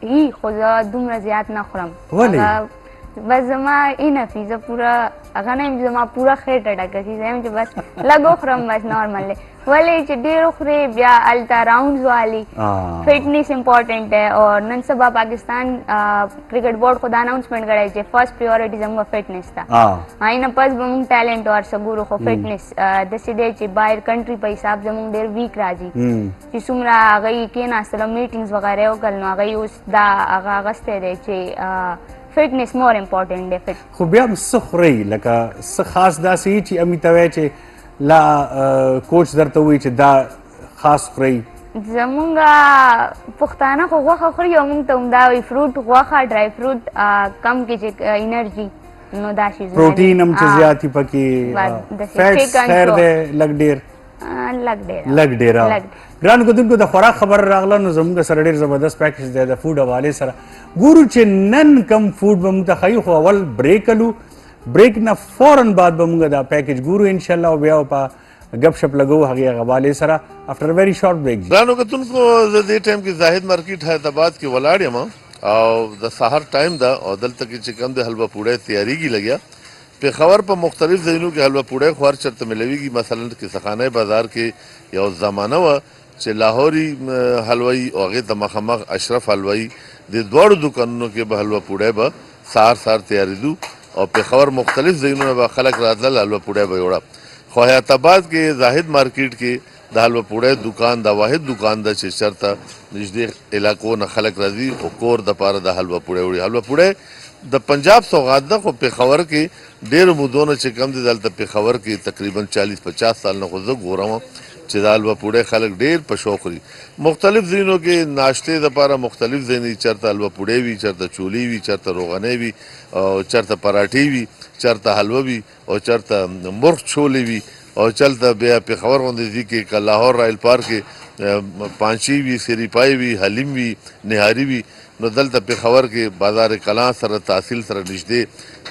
یي خو زه دومره زیات نه خورم ولې بس زما انفي زه پوره هغه نه یم زما پوره خېټه ډکه شي زه یم چې بس لږ وخورم بس نارمل دی ولې چې ډېر وخورې بیا هلته راؤنډز والي فټنس امپورټنټ دی او نن سبا پاکستان کرکټ بورډ خو دا اناؤنسمنټ کړی چې فرست پریورټي زموږ فټنس ته نه پس به موږ ټیلنټ ورڅه ګورو خو فټنس داسې دی چې باهر کنټري په حساب زموږ ډېر ویک راځي چې څومره هغوی کېناستل میټینګز وغیره یې وکړل نو هغوی اوس دا هغه اغوستی دی چې فټنس مور امپورټنټ دی خو بیا هم څه خورئ لکه څه خاص داسې چې امي ته وایي چې لا کوچ درته وایي چې دا خاص خورئ زمونږ پښتانه خو غوښه خوري او موږ ته همدا وایي فروټ غوښه ډرای فروټ کم کې چې انرژي نو دا شیزونه پروټین هم چې زیات وي پکې فیټس خیر دی لږ ډېر لږ ډېر ګرانو کتونکو د خوراک خبر راغله نو زموږ سره ډېر زبردست پیکج دی د فوډ حوالې سره ګورو چې نن کم فوډ به موږ ته ښایي خو اول بریک کلو بریک نه فوراً بعد به موږ دا پیکج ګورو انشاءالله او بیا په گپ شپ لګو هغې حوالې سره افټر ویری شارټ بریک ګرانو کتونکو زه دې ټایم کې زاهد مارکیټ حیدرآباد کې ولاړ یم او د سهار ټایم ده او دلته کې چې کم د حلوا پوړی تیاریږي لګیا پېښور په مختلف ځایونو کې حلوا پوړی خو هر چېرته میلویږي مثلا کیسهخانه بازار کې یو زمانه وه چې لاهوري حلوایي او هغې ته مخامخ اشرف حلوایي د دواړو دوکانونو کې به حلوا پوړی به سهار تیارېدو او پېښور مختلف ځایونو به خلک راتلل حلوا پوړی به یې وړه خو حیات آباد کې زاهد مارکیټ کې د حلوا پوړی دکان دا واحد دکان ده چې چېرته نږدې علاقو نه خلک راځي خو کور دپاره د حلوا پوړی وړي حلوا پوړی د پنجاب سوغات ده خو پېښور کې ډېرو مودو نه چې کم دي دلته پېښور کې تقریبا 40-50 سال نه خو زه ګورم چې د حلوا پوړی خلک ډېر په شوق خوري مختلف ځایونو کې ناشتې دپاره مختلف ځایونه چېرته حلوا پوړی وي چېرته چولې وي چېرته روغنۍ وي او چېرته پراټې وي چېرته حلوه وي او چېرته مرغ چولې وي او چلته بیا پېښور غوندې ځي کې که لاهور رایل پارک کې پانچی وي سریپای وي حلیم وي نهاري وي نو دلته پېښور کې بازار کلان سره تحصیل سره نږدې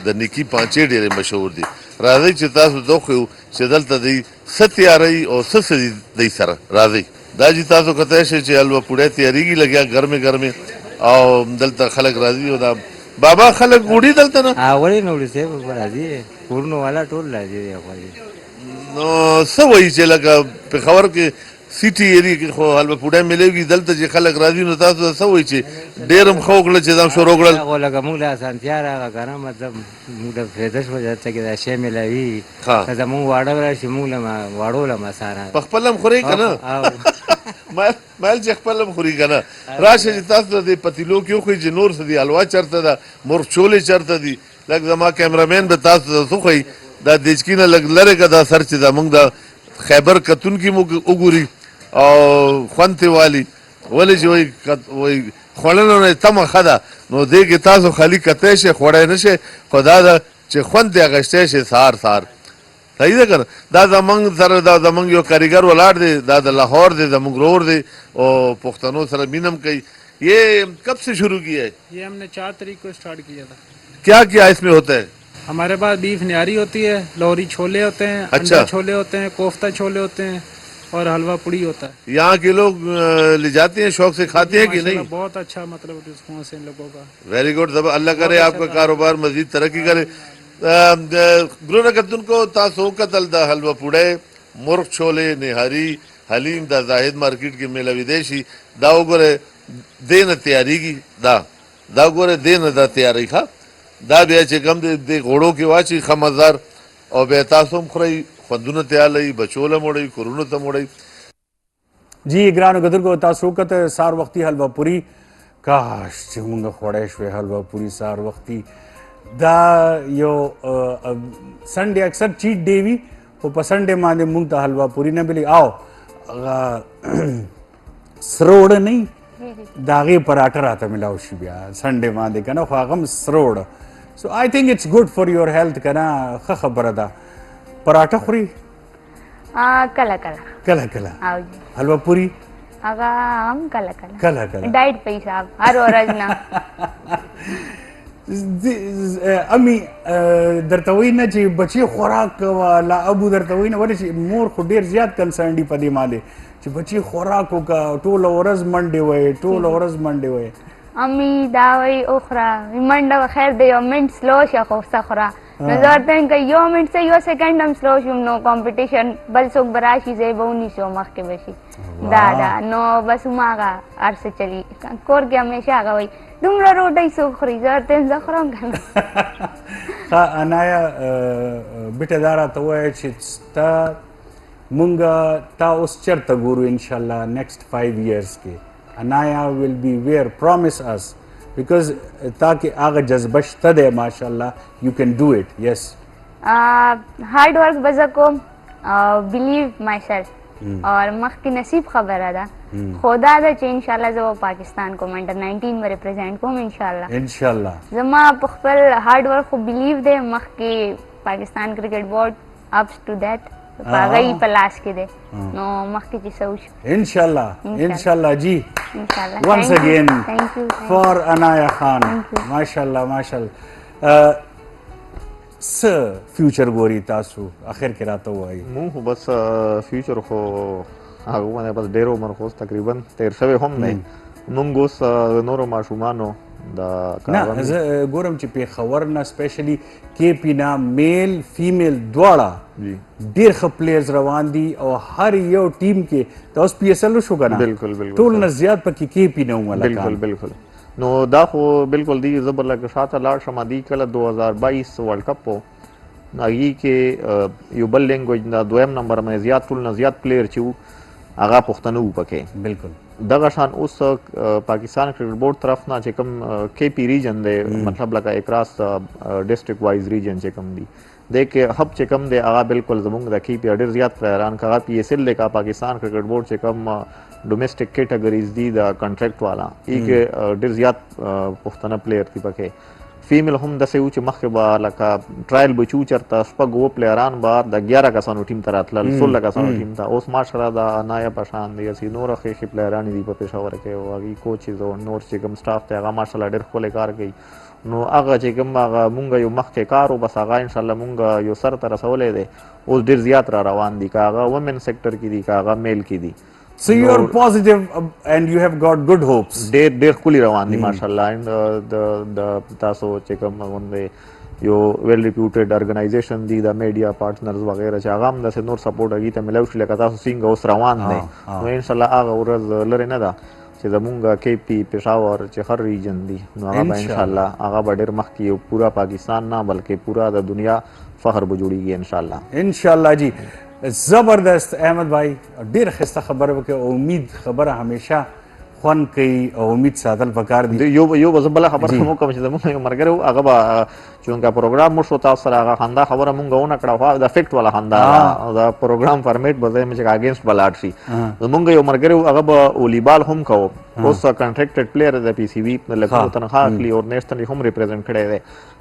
د نیکي پانچې ډېرې مشهور دي راځئ چې تاسو دوخیو چې دلته دی څه تیاروي او څه دي دی سره راځئ دا چې تاسو کتی شئ چې حلوا پوړی تیارېږي لګیا ګرمې او دلته خلک راځي او دا بابا خلک وړي دلته نه ولې نه وړي صاحب راځي کورونو والا ټول راځي نو څه وایي چې لکه پېښور کې سیټي ایري کې خو حلوا پوړی میلېږي دلته چې خلک راځي نو تاسو څه وایي چې ډېر هم ښه وکړل چې دا شروع کړل لکه موږ له اسانتیا راغله که نه مطلب موږ د فایده شوه دلته کې دا شی میلاوي که زموږ واړه راشي موږ له واړو له مساره په خپل هم خورئ که نه مایل چې خپل هم خوري که نه راشه چې تاسو د پتیلو کې وخورئ چې نور څه دي حلوا چېرته ده مرغ چولې چېرته دي لږ زما کیمرامین به تاسو ته څه ښایي دا دیچکي نه لږ لرې که دا سر چې زموږ د خیبر کتونکي موږ وګوري او خوند ترې والي ولې چې وایي خوړلو نه یې تمه ښه ده نو دې کې تاسو خالي کتی شئ خوړی نه شئ خو دا ده چې خوند ترې اخیستی شئ سهار صحیح ده که نه دا زموږ سره دا زموږ یو کاریګر ولاړ دی دا د لاهور دی زموږ رور دی او پښتنو سره مینه هم کوي یہ کب سے شروع کیا ہے یہ ہم نے 4 تاریخ کو اسٹارٹ کیا تھا کیا کیا اس میں ہوتا ہے ہمارے پاس بیف نہاری ہوتی ہے لوری چھولے ہوتے ہیں انڈا چھولے ہوتے ہیں کوفتہ چھولے ہوتے ہیں اور حلوہ پوڑی ہوتا ہے یہاں کے لوگ لے جاتے ہیں شوق سے کھاتے ہیں کہ نہیں بہت اچھا مطلب رسپانس ہے ان لوگوں کا ویری گڈ اللہ کرے آپ کا کاروبار مزید ترقی کرے ګرونه کتونکو تاسو وکتل د حلوا پوړی مرغ چولې نهاري حلیم دا زاهد مارکیټ کې میلاویدی شي دا وګوره دې نه تیارېږي دا وګوره دې نه دا تیارېږي ښه دا بیا چې کوم د غوړو کې واچي ښه مزدار او بیا تاسو هم خورئ خوندونه تیالی بچوله موړی کورونو ته موړی. جی ګرانو کتونکو تاسو وکړه سهار وختي حلوا پوري کاش چې موږ خوړی شوې حلوا پوري سهار وختي دا یو سنډې اکثر چیټ ډے وي خو په سنډې باندې موږ ته حلوا پوري نه ملي او سره وړه نه د هغې پراټه راته ملاو شي بیا سنډې باندې که نه خو هغه هم سره وړه سو آی تھنک اټس ګډ فار یور هیلث که نه ښه خبره ده پراټه خوري کله کله کله کله او حلوا پوري هغه هم کله کله کله کله ډایټ په حساب هر ورځ نه امي درته وایي نه چې بچي خوراک کوه لا ابو درته وایي نه ولې چې مور خو ډېر زیات کنسرن دي په دې باندې چې بچي خوراک وکړه ټوله ورځ منډې وایي ټوله ورځ منډې وایي امي دا وایي وخوره منډه به خیر دی یو منټ سلو شه خو څه خوره نو زه ورته وایم که یو منټ څه یو سیکنډ هم سلو شوم نو کمپټیشن بل څوک به راشي زه یې به ونیسو مخکې به شي دا نو بس هماغه هر څه چلي کور کې همیشه هغه وایي دومره روټۍ څوک خوري زه ورته وایم زه خورم که نه ښه انایا بیټه دا راته ووایه چې ستا مونږ تا اوس چېرته ګورو انشاءالله نیکسټ 5 years کې انایا ول بی ویر پرومس اس بیکاز تا کې هغه جذبه شته دی ماشاءالله یو کین ډو اټ یس هارډ ورک به زه کوم بلیو مای سیلف اور مخکې نصیب خبره ده خو دا ده چې انشاءالله زه به پاکستان کوم انډر 19 به ریپرزینټ کوم انشاءالله زما په خپل هارډ ورک خو بلیو دی مخکې پاکستان کرکټ بورډ اپس ټو دیٹ هغه یې په لاس کې دی نو مخکې چې څه وشي انشاءالله جی انشاءالله once again thank you for Anaya Khan ماشاءالله څه فیوچر ګوري تاسو اخر کې راته ووایي مونږ خو بس فیوچر خو هغه باندې بس ډېر عمر خو تقریبا تېر شوی هم دی مونږ اوس د نورو ماشومانو نه زه ګورم چې پېښور نه سپیشلی کې پي نه میل فیمیل دواړه ډېر ښه پلیئرز روان دي او هر یو ټیم کې دا اوس پی ایس ایل وشو که نه بالکل ټول نه زیات پکې کې پي نه وم بالکل نو دا خو بالکل دی زه به لکه شاته لاړ شم دی کله 2022 ورلډ کپ و هغې کې یو بل لینګویج نه دویم نمبر باندې زیات ټول نه زیات پلیئر چې وو هغه پښتانه وو پکې بالکل دغه شان اوس پاکستان کرکټ بورډ طرف نه چې کوم کې پي ریجن دی مطلب لکه اکراس ډسټرکټ وایز ریجن چې کوم دی د کې هب چې کوم دی هغه بالکل زموږ د کې پي ډېر زیات پلیران هغه پی ایس ایل دی کا پاکستان کرکټ بورډ چې کوم ډومیسټک کیټګریز دي د کنټریکټ والا ای کې ډېر زیات پښتانه پلیئر دي پکې فیمیل هم داسې و چې مخکې به لکه ټرایل به چې و چېرته شپږ اووه پلیران به د 11 کسانو ټیم ته راتلل 16 کسانو ټیم ته اوس ماشاءالله د انایا په شان دی هسې نوره ښې ښې پلیرانې دي په پېښور کې او هغې کوچز او نور چې کوم سټاف دی هغه ماشاءالله ډېر ښکلی کار کوي نو هغه چې کوم هغه مونږ یو مخکې کار و بس هغه انشاءالله مونږ یو سر ته رسولی دی اوس ډېر زیات را روان دي که هغه ومن سیکټر کې دي که هغه میل کې دي So you are positive and you have got good hopes. ډېر ښکلي روان دي ماشاءالله and د تاسو چې کوم غونډې یو ویل ریپیوټډ ارګنایزیشن دي د میډیا پارټنرز وغیره چې هغه هم داسې نور سپورټ هغې ته میلاو شي لکه تاسو څنګه اوس روان دی نو انشاءالله هغه ورځ لرې نه ده چې زمونږ کې پي پېښور چې هر ریجن دي نو هغه به انشاءالله هغه به ډېر مخکې یو پورا پاکستان نه بلکې پورا د دنیا فخر به جوړېږي انشاءالله جی زبردست احمد بھائی ډېر ښایسته خبره وکړې او امید خبره همیشه خوند کوي او امید ساتل پکار دي یو به زه بله خبره هم وکړم چې زموږ یو ملګری و هغه به چونکه پروګرام مو شو تاسو سره هغه خندا خبره مونږ ونه کړه خو د افیکټ والا خندا د پروګرام فارمیټ به ځای چې اګینسټ به لاړ شي زمونږ یو ملګری و هغه به والیبال هم کوو اوس کنټریکټډ پلیئر د پی سی وي لکه تنخوا اخلي او نیشنل هم ریپرزینټ کړی دی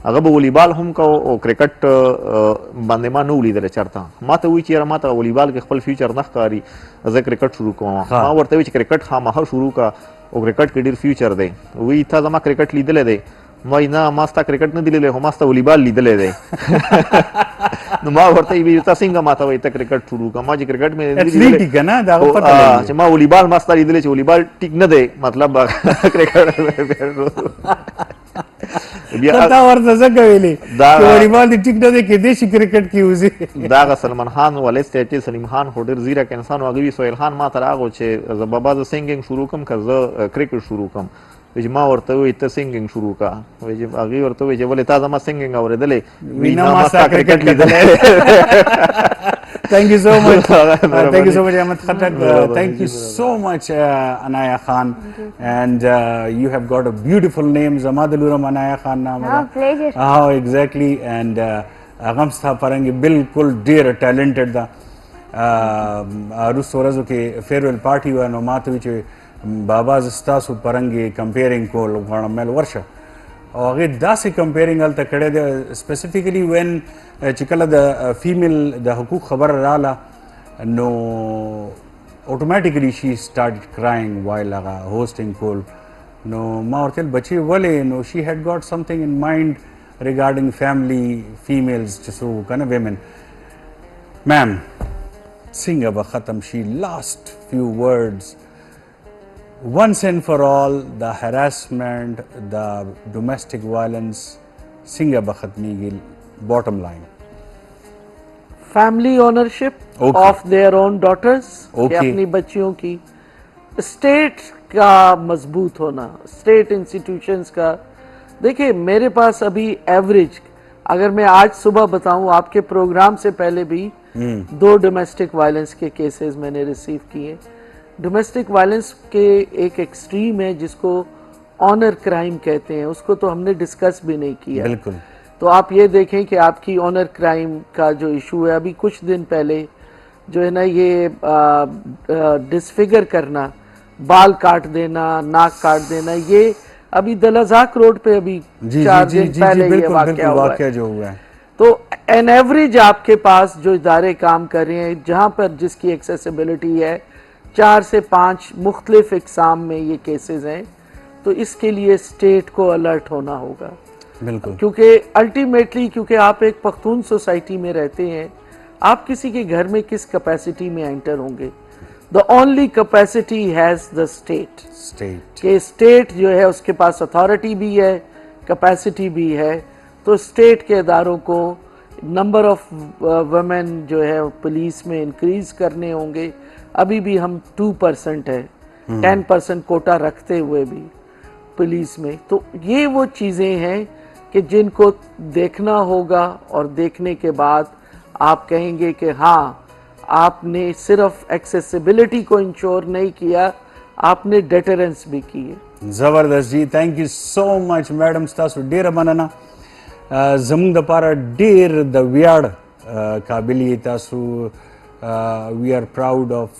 هغه به والیبال هم کوو او کرکټ باندې ما نه و لیدلی چېرته ما ته وایي چې یاره ما ته والیبال کې خپل فیوچر نه ښکاري زه کرکټ شروع کوم ما ورته وایي چې کرکټ خامخا شروع کړه او کرکټ کې ډېر فیوچر دی وایي تا زما کرکټ لیدلی دی ما نه ما ستا کرکټ نه دی لیدلی خو ما ستا والیبال لیدلی دی نو ما ورته وایي تا څنګه ما ته وایي ته کرکټ شروع کړه ما چې کرکټ مې چې ما والیبال ما ستا لیدلی چې والیبال ټیک نه دی مطلب کرکټ تا ورته څنګه ویلې چې والیبال دې ټیک نه دی کېدای شي کرکټ کې وځي دا هغه سلمان خان والد دی چې سلیم خان خو ډېر ځیرک انسان و هغه وي سهیل خان ما ته راغو چې زه بابا زه سینګینګ شروع کړم که زه کرکټ شروع کړم چې ما ورته وایي ته سینګینګ شروع کړه هغې ورته وایي چې ولې تا زما سینګینګ اورېدلی وایي نه ما ستا کرکټ لیدلی Thank you so much. Thank you so much, Ahmed Khattak. Thank you so much, Anaya Khan. And you have got a beautiful name, Zamadaluram Anaya Khan. No, pleasure. Oh, exactly. And Agamstha Parangi bilkul dear talented da. Arus Sorazo ke farewell party wa no matu che Baba Zastasu Parangi comparing ko Mel Warsha. और अगर दासी comparing अलता कड़े दे specifically when चिकला द female द हुकूक खबर राला नो automatically she started crying while hosting कोल नो मार्टेल बच्ची वाले नो she had got something in mind regarding family females जसो कन वेमेन मैम सिंग अब खत्म she last few words once and for all the harassment, the domestic violence, Singa Bakhatni Gil, bottom line. Family ownership of their own daughters, अपनी बच्चियों की, स्टेट का मजबूत होना, स्टेट इंस्टीट्यूशंस का। देखिए मेरे पास अभी एवरेज, अगर मैं आज सुबह बताऊं, आपके प्रोग्राम से पहले भी 2 डोमेस्टिक वायलेंस के केसेस मैंने रिसीव किए। डोमेस्टिक वायलेंस के एक एक्सट्रीम है जिसको ऑनर क्राइम कहते हैं, उसको तो हमने डिस्कस भी नहीं किया। बिल्कुल। तो आप ये देखें कि आपकी ऑनर क्राइम का जो इशू है, अभी कुछ दिन पहले जो है ना ये डिसफिगर करना, बाल काट देना, नाक काट देना, ये अभी दलजाक रोड पे अभी 4 दिन पहले ये वाकया जो हुआ है। तो एन एवरेज आपके पास जो इदारे काम कर रहे हैं, जहाँ पर जिसकी एक्सेसिबिलिटी है, 4 से 5 मुख्तलिफ इकसाम में ये केसेस हैं। तो इसके लिए स्टेट को अलर्ट होना होगा। बिल्कुल। क्योंकि अल्टीमेटली, क्योंकि आप एक पख्तून सोसाइटी में रहते हैं, आप किसी के घर में किस कैपेसिटी में एंटर होंगे? The only capacity has the state के स्टेट जो है उसके पास अथॉरिटी भी है, कैपेसिटी भी है। तो स्टेट के इदारों को नंबर ऑफ वुमेन जो है पुलिस में इंक्रीज करने होंगे। अभी भी हम 2% है, 10% कोटा रखते हुए भी पुलिस में। तो ये वो चीज़ें हैं कि जिनको देखना होगा, और देखने के बाद आप कहेंगे कि हाँ, आपने सिर्फ एक्सेसिबिलिटी को इंश्योर नहीं किया, आपने डेटरेंस भी की है। ज़बरदस्त जी, thank you so much madam. स्तासु डेर मनना ज़मुंग द पारा डेर द वियाड़ काबिली तासु। We are proud of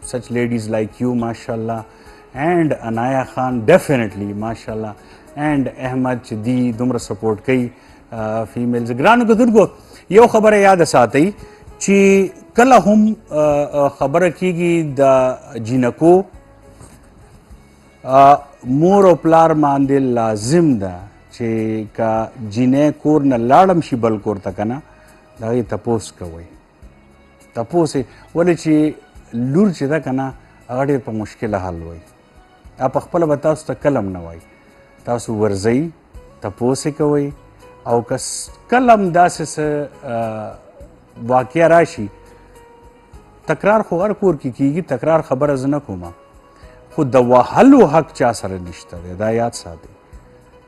such ladies like you, mashallah, and Anaya Khan, definitely, mashallah, and Ahmed Chidi, dumra support kai females. Granu Gadurgo, yo khabar yaad asati, chi kala hum khabar kigi da jinako mor o plar mandil lazim da, chi ka jine kor na ladam shi bal kor takana, da ye tapos kawai. تاسو ولې چې لور چې دا کنه هغه ډېر په مشکله حل وای، اپ خپل به تاسو ته کلم نه وای، تاسو ورځئ تاسو کوي، او کس کلم داسې واقعیا راشي، تکرار خو هر کور کې کیږي، تکرار خبره زه نه کومه، خو د وهلو حق چا سره نشته دی، دا یاد ساتئ.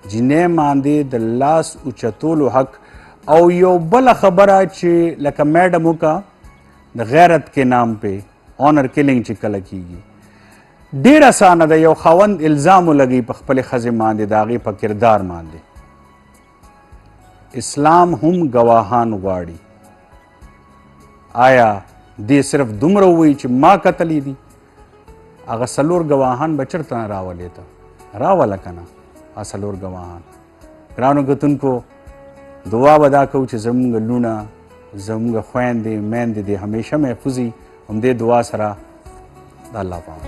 جینۍ باندې د لاس اوچتولو حق. او یو بله خبره چې لکه میډم وکړه د غیرت کے نام پہ آنر کلنگ چې کله کیږي، ډیر اسانه ده یو خاوند الزام ولګي په خپل ښځې باندې د هغې په کردار باندې. اسلام هم گواهان غواړي. آیا دې صرف دومره ووایي چې ما قتلی دي؟ هغه 4 گواهان به چېرته نه راولې ته راوله که نه هغه 4 گواهان. ګرانو کتونکو، دعا به دا کوو چې زموږ لونه، زموږ خویندې میندې دې همیشه محفوظ وي. همدې دعا سره د الله پامان.